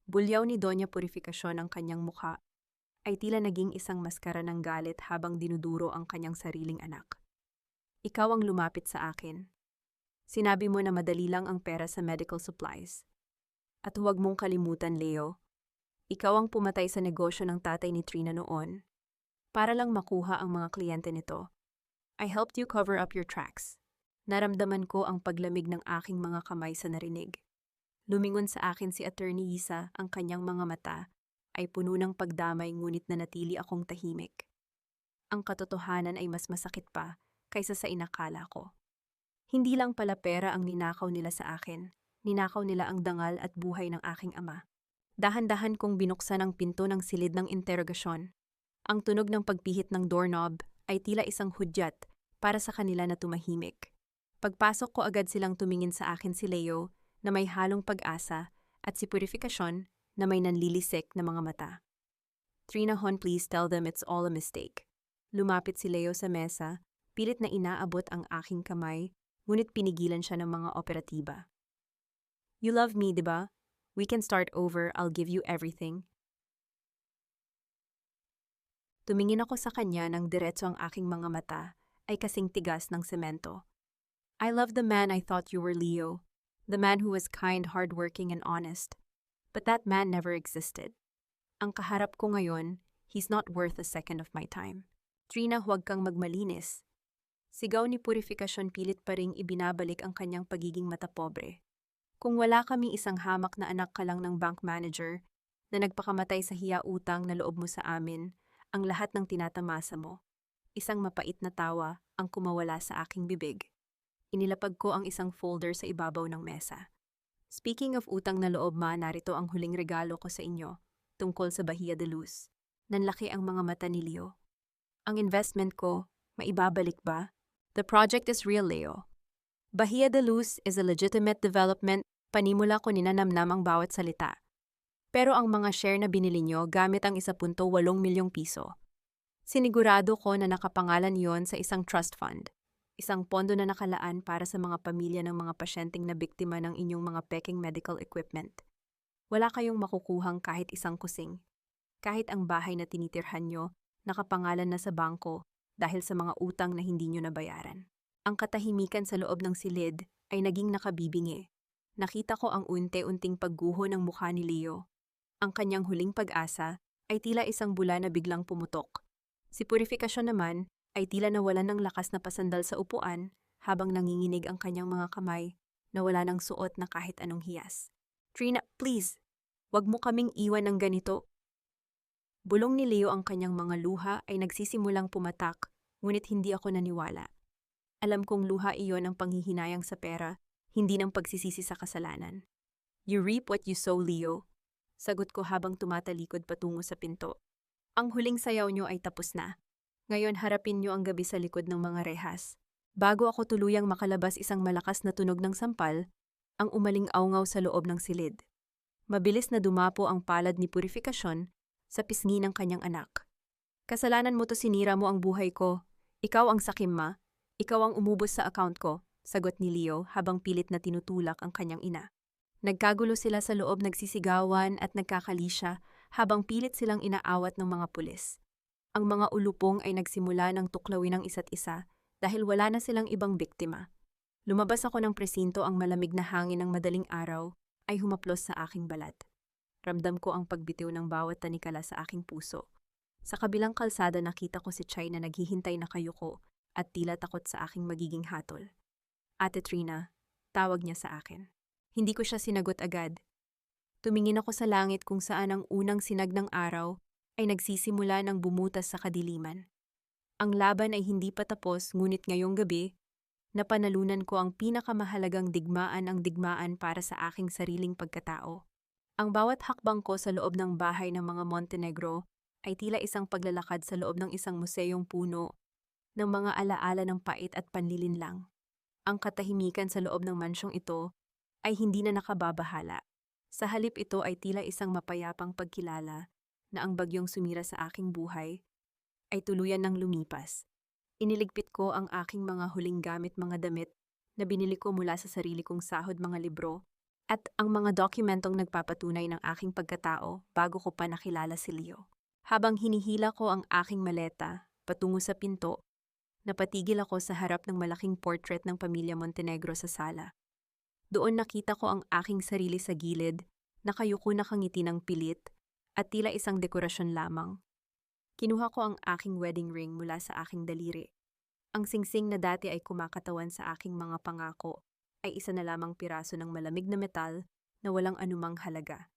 Speaker 1: Bulyaw ni Doña Purificacion, ang kanyang mukha ay tila naging isang maskara ng galit habang dinuduro ang kanyang sariling anak. Ikaw ang lumapit sa akin. Sinabi mo na madali lang ang pera sa medical supplies. At huwag mong kalimutan, Leo, ikaw ang pumatay sa negosyo ng tatay ni Trina noon para lang makuha ang mga kliyente nito. I helped you cover up your tracks. Naramdaman ko ang paglamig ng aking mga kamay sa narinig. Lumingon sa akin si Attorney Isa, ang kanyang mga mata ay puno ng pagdamay, ngunit nanatili akong tahimik. Ang katotohanan ay mas masakit pa kaysa sa inakala ko. Hindi lang pala pera ang ninakaw nila sa akin. Ninakaw nila ang dangal at buhay ng aking ama. Dahan-dahan kong binuksan ang pinto ng silid ng interogasyon. Ang tunog ng pagpihit ng doorknob ay tila isang hudyat para sa kanila na tumahimik. Pagpasok ko, agad silang tumingin sa akin, si Leo na may halong pag-asa at si Purificacion na may nanlilisik na mga mata. Trina Hon, please tell them it's all a mistake. Lumapit si Leo sa mesa, pilit na inaabot ang aking kamay, ngunit pinigilan siya ng mga operatiba. You love me, diba? We can start over, I'll give you everything. Tumingin ako sa kanya nang diretso ang aking mga mata ay kasing tigas ng semento. I love the man I thought you were, Leo. The man who was kind, hardworking, and honest. But that man never existed. Ang kaharap ko ngayon, he's not worth a second of my time. Trina, huwag kang magmalinis. Sigaw ni Purificacion, pilit pa ring ibinabalik ang kanyang pagiging matapobre. Kung wala kami isang hamak na anak ka lang ng bank manager na nagpakamatay sa hiya-utang na loob mo sa amin, ang lahat ng tinatamasa mo. Isang mapait na tawa ang kumawala sa aking bibig. Inilapag ko ang isang folder sa ibabaw ng mesa. Speaking of utang na loob, Ma, narito ang huling regalo ko sa inyo tungkol sa Bahia de Luz. Nanlaki ang mga mata ni Leo. Ang investment ko, maibabalik ba? The project is real, Leo. Bahia de Luz is a legitimate development, panimula ko ninanamnam ang bawat salita. Pero ang mga share na binili nyo gamit ang 1.8 milyong piso. Sinigurado ko na nakapangalan yon sa isang trust fund. Isang pondo na nakalaan para sa mga pamilya ng mga pasyenteng na biktima ng inyong mga peking medical equipment. Wala kayong makukuhang kahit isang kusing. Kahit ang bahay na tinitirhan nyo, nakapangalan na sa bangko dahil sa mga utang na hindi nyo nabayaran. Ang katahimikan sa loob ng silid ay naging nakabibingi. Nakita ko ang unti-unting pagguho ng mukha ni Leo. Ang kanyang huling pag-asa ay tila isang bula na biglang pumutok. Si Purificacion naman ay tila nawalan ng lakas na pasandal sa upuan habang nanginginig ang kanyang mga kamay na wala ng suot na kahit anong hiyas. Trina, please, wag mo kaming iwan ng ganito. Bulong ni Leo, ang kanyang mga luha ay nagsisimulang pumatak, ngunit hindi ako naniwala. Alam kong luha iyon ang panghihinayang sa pera, hindi ng pagsisisi sa kasalanan. You reap what you sow, Leo. Sagot ko habang tumatalikod patungo sa pinto. Ang huling sayaw niyo ay tapos na. Ngayon harapin niyo ang gabi sa likod ng mga rehas. Bago ako tuluyang makalabas, isang malakas na tunog ng sampal ang umaling-awngaw sa loob ng silid. Mabilis na dumapo ang palad ni Purifikasyon sa pisngi ng kanyang anak. Kasalanan mo to, sinira mo ang buhay ko. Ikaw ang sakim, ma. Ikaw ang umubos sa account ko, sagot ni Leo habang pilit na tinutulak ang kanyang ina. Nagkagulo sila sa loob, nagsisigawan at nagkakalisya habang pilit silang inaawat ng mga pulis. Ang mga ulupong ay nagsimula ng tuklawin ang isa't isa dahil wala na silang ibang biktima. Lumabas ako ng presinto, ang malamig na hangin ng madaling araw ay humaplos sa aking balat. Ramdam ko ang pagbitiw ng bawat tanikala sa aking puso. Sa kabilang kalsada nakita ko si Chai na naghihintay na kayuko at tila takot sa aking magiging hatol. Ate Trina, tawag niya sa akin. Hindi ko siya sinagot agad. Tumingin ako sa langit kung saan ang unang sinag ng araw ay nagsisimula ng bumutas sa kadiliman. Ang laban ay hindi pa tapos, ngunit ngayong gabi, napanalunan ko ang pinakamahalagang digmaan, ang digmaan para sa aking sariling pagkatao. Ang bawat hakbang ko sa loob ng bahay ng mga Montenegro ay tila isang paglalakad sa loob ng isang museyong puno ng mga alaala ng pait at panlilinlang. Ang katahimikan sa loob ng mansyong ito ay hindi na nakababahala. Sa halip, ito ay tila isang mapayapang pagkilala na ang bagyong sumira sa aking buhay ay tuluyan ng lumipas. Iniligpit ko ang aking mga huling gamit, mga damit na binili ko mula sa sarili kong sahod, mga libro, at ang mga dokumentong nagpapatunay ng aking pagkatao bago ko pa nakilala si Leo. Habang hinihila ko ang aking maleta patungo sa pinto, napatigil ako sa harap ng malaking portrait ng pamilya Montenegro sa sala. Doon nakita ko ang aking sarili sa gilid, nakayuko, nakangiti ng pilit, at tila isang dekorasyon lamang. Kinuha ko ang aking wedding ring mula sa aking daliri. Ang singsing na dati ay kumakatawan sa aking mga pangako ay isa na lamang piraso ng malamig na metal na walang anumang halaga.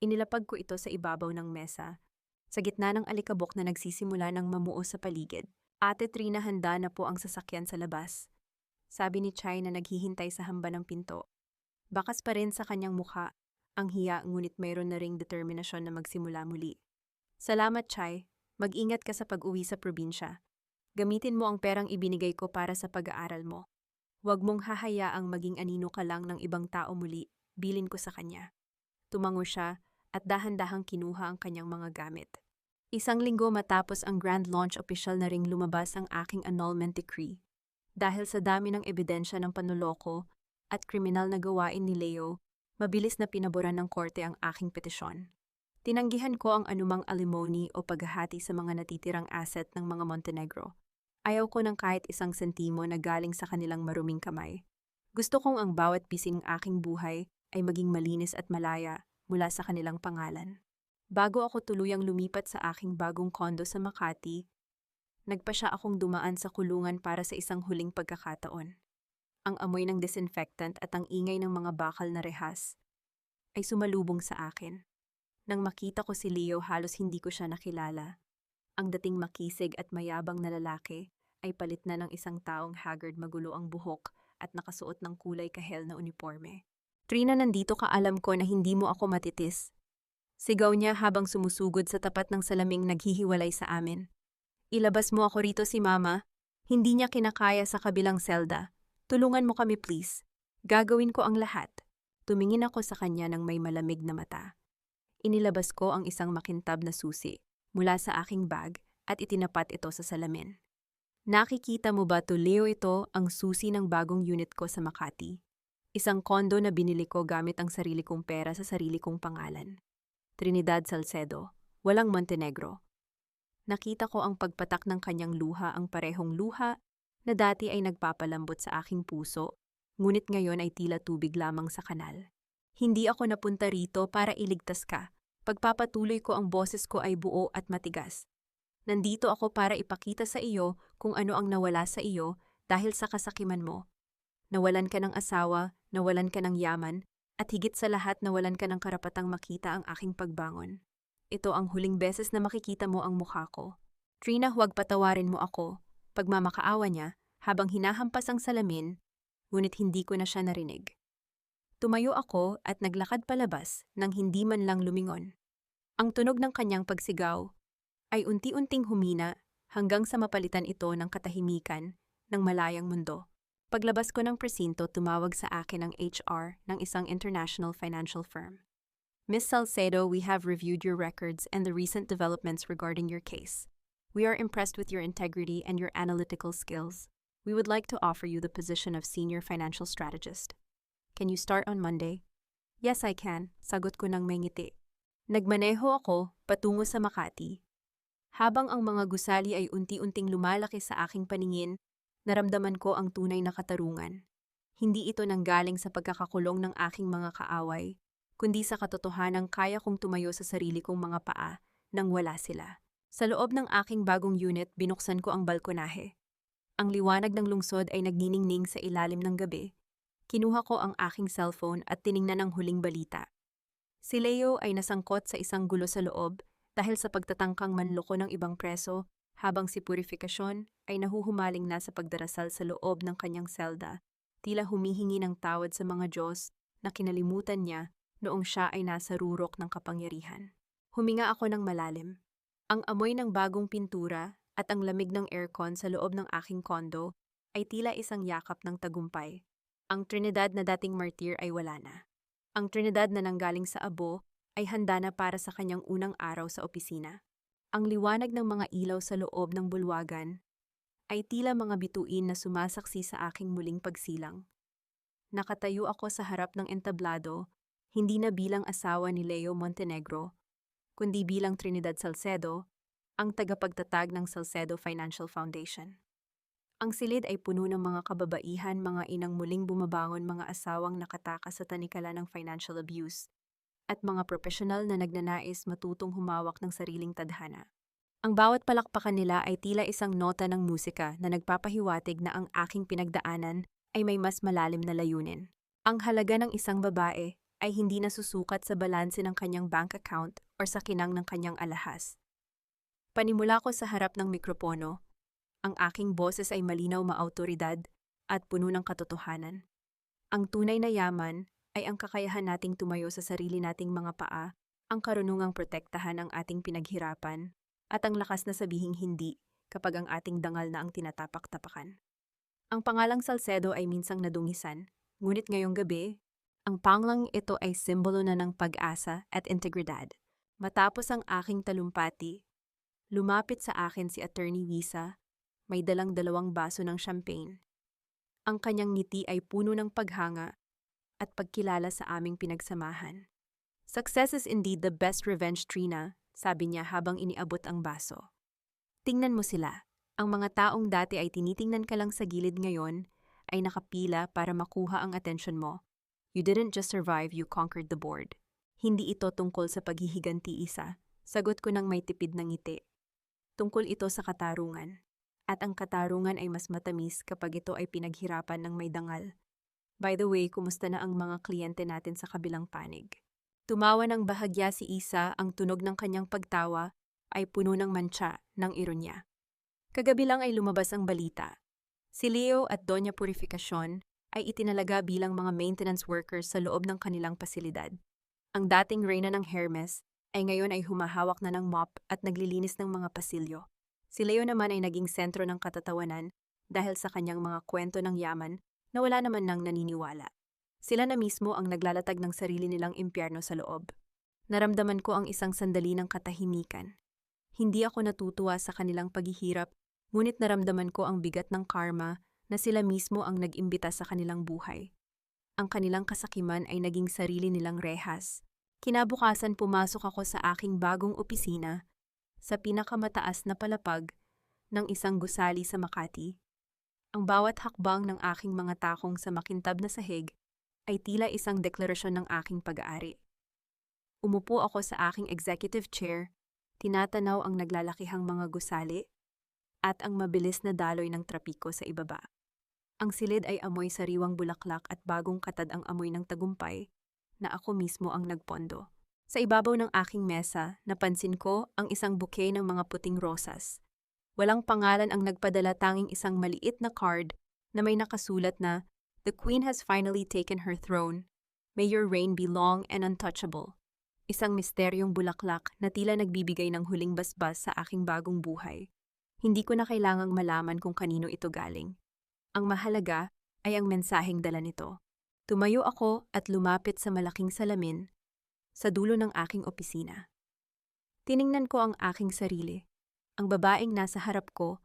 Speaker 1: Inilapag ko ito sa ibabaw ng mesa, sa gitna ng alikabok na nagsisimula ng mamuo sa paligid. Ate Trina, handa na po ang sasakyan sa labas, sabi ni Chai na naghihintay sa hamba ng pinto. Bakas pa rin sa kanyang mukha ang hiya, ngunit mayroon na ring determinasyon na magsimula muli. Salamat, Chai. Mag-ingat ka sa pag-uwi sa probinsya. Gamitin mo ang perang ibinigay ko para sa pag-aaral mo. Huwag mong hahayaang maging anino ka lang ng ibang tao muli, bilin ko sa kanya. Tumango siya at dahan-dahang kinuha ang kanyang mga gamit. Isang linggo matapos ang grand launch, opisyal na ring lumabas ang aking annulment decree. Dahil sa dami ng ebidensya ng panloloko at kriminal na gawain ni Leo, mabilis na pinaboran ng korte ang aking petisyon. Tinanggihan ko ang anumang alimony o paghahati sa mga natitirang asset ng mga Montenegro. Ayaw ko ng kahit isang sentimo na galing sa kanilang maruming kamay. Gusto kong ang bawat pising ng aking buhay ay maging malinis at malaya mula sa kanilang pangalan. Bago ako tuluyang lumipat sa aking bagong kondo sa Makati, nagpasya akong dumaan sa kulungan para sa isang huling pagkakataon. Ang amoy ng disinfectant at ang ingay ng mga bakal na rehas ay sumalubong sa akin. Nang makita ko si Leo, halos hindi ko siya nakilala. Ang dating makisig at mayabang na lalaki ay palit na ng isang taong haggard, magulo ang buhok at nakasuot ng kulay kahel na uniforme. Trina, nandito ka, alam ko na hindi mo ako matitis. Sigaw niya habang sumusugod sa tapat ng salaming naghihiwalay sa amin. Ilabas mo ako rito, si Mama. Hindi niya kinakaya sa kabilang selda. Tulungan mo kami, please. Gagawin ko ang lahat. Tumingin ako sa kanya ng may malamig na mata. Inilabas ko ang isang makintab na susi mula sa aking bag at itinapat ito sa salamin. Nakikita mo ba to, Leo? Ito ang susi ng bagong unit ko sa Makati. Isang kondo na binili ko gamit ang sarili kong pera sa sarili kong pangalan. Trinidad Salcedo, walang Montenegro. Nakita ko ang pagpatak ng kanyang luha, ang parehong luha na dati ay nagpapalambot sa aking puso, ngunit ngayon ay tila tubig lamang sa kanal. Hindi ako napunta rito para iligtas ka. Pagpapatuloy ko, ang boses ko ay buo at matigas. Nandito ako para ipakita sa iyo kung ano ang nawala sa iyo dahil sa kasakiman mo. Nawalan ka ng asawa, nawalan ka ng yaman, at higit sa lahat nawalan ka ng karapatang makita ang aking pagbangon. Ito ang huling beses na makikita mo ang mukha ko. Trina, huwag patawarin mo ako. Pagmamakaawa niya, habang hinahampas ang salamin, ngunit hindi ko na siya narinig. Tumayo ako at naglakad palabas nang hindi man lang lumingon. Ang tunog ng kanyang pagsigaw ay unti-unting humina hanggang sa mapalitan ito ng katahimikan ng malayang mundo. Paglabas ko ng presinto, tumawag sa akin ang HR ng isang international financial firm. Ms. Salcedo, we have reviewed your records and the recent developments regarding your case. We are impressed with your integrity and your analytical skills. We would like to offer you the position of Senior Financial Strategist. Can you start on Monday? Yes, I can, sagot ko ng may ngiti. Nagmaneho ako patungo sa Makati. Habang ang mga gusali ay unti-unting lumalaki sa aking paningin, naramdaman ko ang tunay na katarungan. Hindi ito nanggaling sa pagkakakulong ng aking mga kaaway, kundi sa katotohanang kaya kong tumayo sa sarili kong mga paa nang wala sila. Sa loob ng aking bagong unit, binuksan ko ang balkonahe. Ang liwanag ng lungsod ay nagniningning sa ilalim ng gabi. Kinuha ko ang aking cellphone at tiningnan ang huling balita. Si Leo ay nasangkot sa isang gulo sa loob dahil sa pagtatangkang manloko ng ibang preso, habang si Purifikasyon ay nahuhumaling na sa pagdarasal sa loob ng kanyang selda, tila humihingi ng tawad sa mga Diyos na kinalimutan niya noong siya ay nasa rurok ng kapangyarihan. Huminga ako ng malalim. Ang amoy ng bagong pintura at ang lamig ng aircon sa loob ng aking kondo ay tila isang yakap ng tagumpay. Ang Trinidad na dating martir ay wala na. Ang Trinidad na nanggaling sa abo ay handa na para sa kanyang unang araw sa opisina. Ang liwanag ng mga ilaw sa loob ng bulwagan ay tila mga bituin na sumasaksi sa aking muling pagsilang. Nakatayo ako sa harap ng entablado, hindi na bilang asawa ni Leo Montenegro, kundi bilang Trinidad Salcedo, ang tagapagtatag ng Salcedo Financial Foundation. Ang silid ay puno ng mga kababaihan, mga inang muling bumabangon, mga asawang nakatakas sa tanikala ng financial abuse, at mga profesional na nagnanais matutong humawak ng sariling tadhana. Ang bawat palakpakan nila ay tila isang nota ng musika na nagpapahiwatig na ang aking pinagdaanan ay may mas malalim na layunin. Ang halaga ng isang babae ay hindi nasusukat sa balanse ng kanyang bank account o sa kinang ng kanyang alahas. Panimula ko sa harap ng mikropono, ang aking boses ay malinaw, maautoridad at puno ng katotohanan. Ang tunay na yaman ay ang kakayahan nating tumayo sa sarili nating mga paa, ang karunungang protektahan ang ating pinaghirapan, at ang lakas na sabihing hindi kapag ang ating dangal na ang tinatapak-tapakan. Ang pangalang Salcedo ay minsang nadungisan, ngunit ngayong gabi, ang panglang ito ay simbolo na ng pag-asa at integridad. Matapos ang aking talumpati, lumapit sa akin si Attorney Wisa, may dalang 2 baso ng champagne. Ang kanyang ngiti ay puno ng paghanga at pagkilala sa aming pinagsamahan. Success is indeed the best revenge, Trina, sabi niya habang iniabot ang baso. Tingnan mo sila. Ang mga taong dati ay tinitingnan ka lang sa gilid ngayon ay nakapila para makuha ang atensyon mo. You didn't just survive, you conquered the board. Hindi ito tungkol sa paghihiganti, Isa. Sagot ko ng may tipid ng ngiti. Tungkol ito sa katarungan. At ang katarungan ay mas matamis kapag ito ay pinaghirapan ng may dangal. By the way, kumusta na ang mga kliyente natin sa kabilang panig? Tumawa ng bahagya si Isa, ang tunog ng kanyang pagtawa ay puno ng mantsa ng ironya. Kagabi lang ay lumabas ang balita. Si Leo at Doña Purifikasyon ay itinalaga bilang mga maintenance workers sa loob ng kanilang pasilidad. Ang dating reyna ng Hermes ay ngayon ay humahawak na ng mop at naglilinis ng mga pasilyo. Si Leo naman ay naging sentro ng katatawanan dahil sa kanyang mga kwento ng yaman na wala naman nang naniniwala. Sila na mismo ang naglalatag ng sarili nilang impyerno sa loob. Naramdaman ko ang isang sandali ng katahimikan. Hindi ako natutuwa sa kanilang paghihirap, ngunit naramdaman ko ang bigat ng karma na sila mismo ang nag-imbita sa kanilang buhay. Ang kanilang kasakiman ay naging sarili nilang rehas. Kinabukasan pumasok ako sa aking bagong opisina sa pinakamataas na palapag ng isang gusali sa Makati. Ang bawat hakbang ng aking mga takong sa makintab na sahig ay tila isang deklarasyon ng aking pag-aari. Umupo ako sa aking executive chair, tinatanaw ang naglalakihang mga gusali at ang mabilis na daloy ng trapiko sa ibaba. Ang silid ay amoy sariwang bulaklak at bagong katad ang amoy ng tagumpay na ako mismo ang nagpondo. Sa ibabaw ng aking mesa, napansin ko ang isang bouquet ng mga puting rosas. Walang pangalan ang nagpadala, tanging isang maliit na card na may nakasulat na The queen has finally taken her throne. May your reign be long and untouchable. Isang misteryong bulaklak na tila nagbibigay ng huling basbas sa aking bagong buhay. Hindi ko na kailangang malaman kung kanino ito galing. Ang mahalaga ay ang mensaheng dala nito. Tumayo ako at lumapit sa malaking salamin sa dulo ng aking opisina. Tiningnan ko ang aking sarili. Ang babaeng nasa harap ko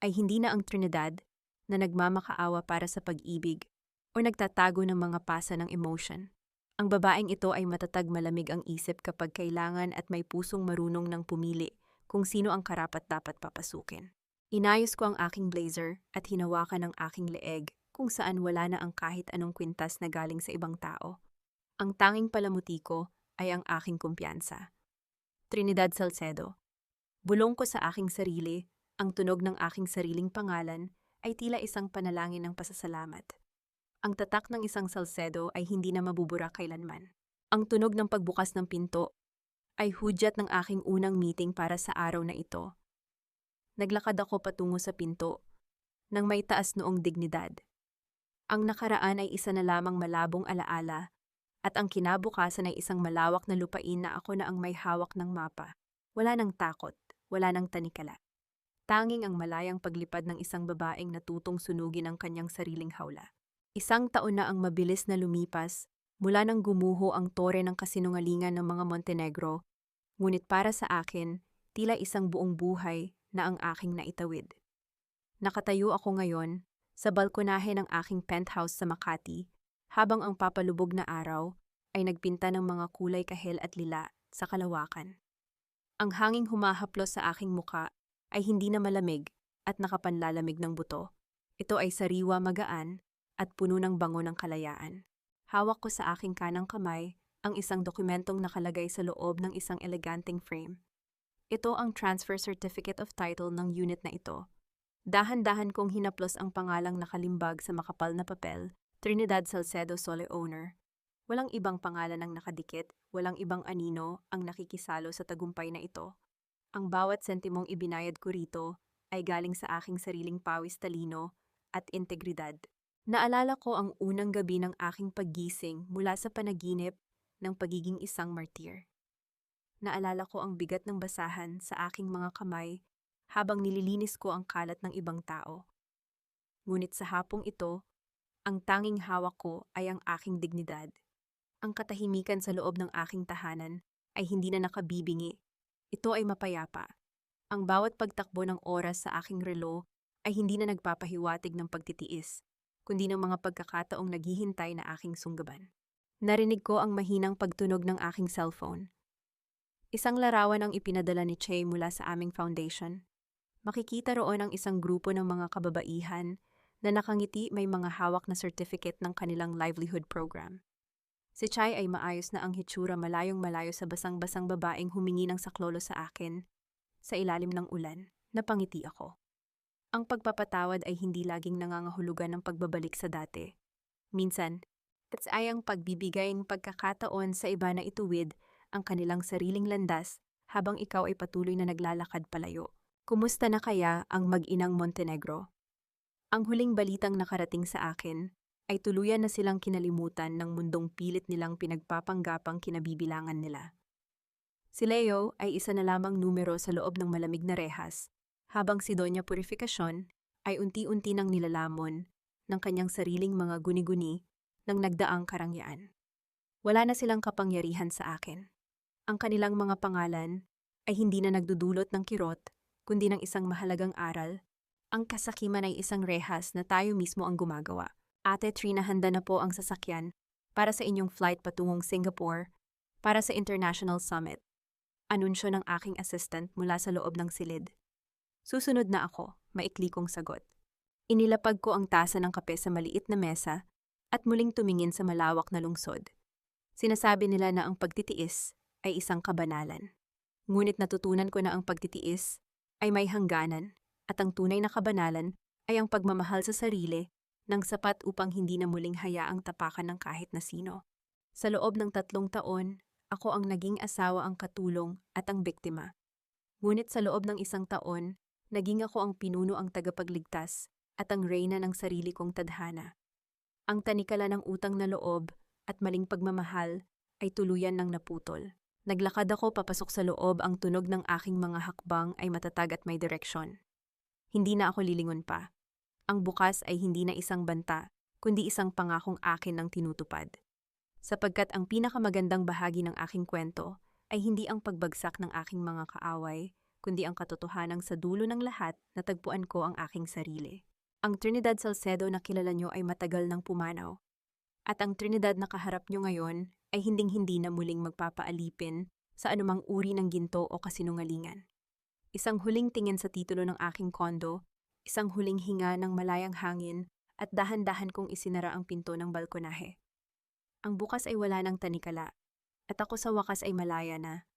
Speaker 1: ay hindi na ang Trinidad na nagmamakaawa para sa pag-ibig o nagtatago ng mga pasa ng emotion. Ang babaeng ito ay matatag, malamig ang isip kapag kailangan at may pusong marunong ng pumili kung sino ang karapat-dapat papasukin. Inayos ko ang aking blazer at hinawakan ang aking leeg kung saan wala na ang kahit anong kwintas na galing sa ibang tao. Ang tanging palamuti ko ay ang aking kumpiyansa. Trinidad Salcedo. Bulong ko sa aking sarili, ang tunog ng aking sariling pangalan ay tila isang panalangin ng pasasalamat. Ang tatak ng isang Salcedo ay hindi na mabubura kailanman. Ang tunog ng pagbukas ng pinto ay hudyat ng aking unang meeting para sa araw na ito. Naglakad ako patungo sa pinto nang may taas noong dignidad. Ang nakaraan ay isa na lamang malabong alaala at ang kinabukasan ay isang malawak na lupain na ako na ang may hawak ng mapa. Wala nang takot, wala nang tanikala. Tanging ang malayang paglipad ng isang babaeng natutong sunugin ang kanyang sariling hawla. Isang taon na ang mabilis na lumipas mula nang gumuho ang tore ng kasinungalingan ng mga Montenegro, ngunit para sa akin, tila isang buong buhay na ang aking naitawid. Nakatayo ako ngayon sa balkonahe ng aking penthouse sa Makati habang ang papalubog na araw ay nagpinta ng mga kulay kahel at lila sa kalawakan. Ang hanging humahaplos sa aking muka ay hindi na malamig at nakapanlalamig ng buto. Ito ay sariwa, magaan at puno ng bango ng kalayaan. Hawak ko sa aking kanang kamay ang isang dokumentong nakalagay sa loob ng isang eleganteng frame. Ito ang transfer certificate of title ng unit na ito. Dahan-dahan kong hinaplos ang pangalang nakalimbag sa makapal na papel, Trinidad Salcedo Sole Owner. Walang ibang pangalan ang nakadikit, walang ibang anino ang nakikisalo sa tagumpay na ito. Ang bawat sentimong ibinayad ko rito ay galing sa aking sariling pawis, talino at integridad. Naalala ko ang unang gabi ng aking paggising mula sa panaginip ng pagiging isang martir. Naalala ko ang bigat ng basahan sa aking mga kamay habang nililinis ko ang kalat ng ibang tao. Ngunit sa hapong ito, ang tanging hawak ko ay ang aking dignidad. Ang katahimikan sa loob ng aking tahanan ay hindi na nakabibingi. Ito ay mapayapa. Ang bawat pagtakbo ng oras sa aking relo ay hindi na nagpapahiwatig ng pagtitiis, kundi ng mga pagkakataong naghihintay na aking sunggaban. Narinig ko ang mahinang pagtunog ng aking cellphone. Isang larawan ang ipinadala ni Che mula sa aming foundation. Makikita roon ang isang grupo ng mga kababaihan na nakangiti, may mga hawak na certificate ng kanilang livelihood program. Si Chai ay maayos na ang hitsura, malayong malayo sa basang-basang babaeng humingi ng saklolo sa akin. Sa ilalim ng ulan, napangiti ako. Ang pagpapatawad ay hindi laging nangangahulugan ng pagbabalik sa dati. Minsan, ay ang pagbibigay ng pagkakataon sa iba na ituwid ang kanilang sariling landas habang ikaw ay patuloy na naglalakad palayo. Kumusta na kaya ang mag-inang Montenegro? Ang huling balitang nakarating sa akin ay tuluyan na silang kinalimutan ng mundong pilit nilang pinagpapanggapang kinabibilangan nila. Si Leo ay isa na lamang numero sa loob ng malamig na rehas, habang si Doña Purificacion ay unti-unti nang nilalamon ng kanyang sariling mga guni-guni ng nagdaang karangyaan. Wala na silang kapangyarihan sa akin. Ang kanilang mga pangalan ay hindi na nagdudulot ng kirot, kundi ng isang mahalagang aral. Ang kasakiman ay isang rehas na tayo mismo ang gumagawa. Ate Trina, handa na po ang sasakyan para sa inyong flight patungong Singapore para sa International Summit. Anunsyo ng aking assistant mula sa loob ng silid. Susunod na ako, maikli kong sagot. Inilapag ko ang tasa ng kape sa maliit na mesa at muling tumingin sa malawak na lungsod. Sinasabi nila na ang pagtitiis ay isang kabanalan. Ngunit natutunan ko na ang pagtitiis ay may hangganan at ang tunay na kabanalan ay ang pagmamahal sa sarili ng sapat upang hindi na muling hayaang tapakan ng kahit na sino. Sa loob ng 3 taon, ako ang naging asawa, ang katulong at ang biktima. Ngunit sa loob ng 1 taon, naging ako ang pinuno, ang tagapagligtas at ang reyna ng sarili kong tadhana. Ang tanikala ng utang na loob at maling pagmamahal ay tuluyan ng naputol. Naglakad ako papasok sa loob, ang tunog ng aking mga hakbang ay matatag at may direksyon. Hindi na ako lilingon pa. Ang bukas ay hindi na isang banta, kundi isang pangakong akin ng tinutupad. Sapagkat ang pinakamagandang bahagi ng aking kwento ay hindi ang pagbagsak ng aking mga kaaway, kundi ang katotohanan sa dulo ng lahat na tagpuan ko ang aking sarili. Ang Trinidad Salcedo na kilala nyo ay matagal nang pumanaw. At ang Trinidad na kaharap nyo ngayon ay hinding-hindi na muling magpapaalipin sa anumang uri ng ginto o kasinungalingan. Isang huling tingin sa titulo ng aking kondo, isang huling hinga ng malayang hangin, at dahan-dahan kong isinara ang pinto ng balkonahe. Ang bukas ay wala ng tanikala, at ako sa wakas ay malaya na,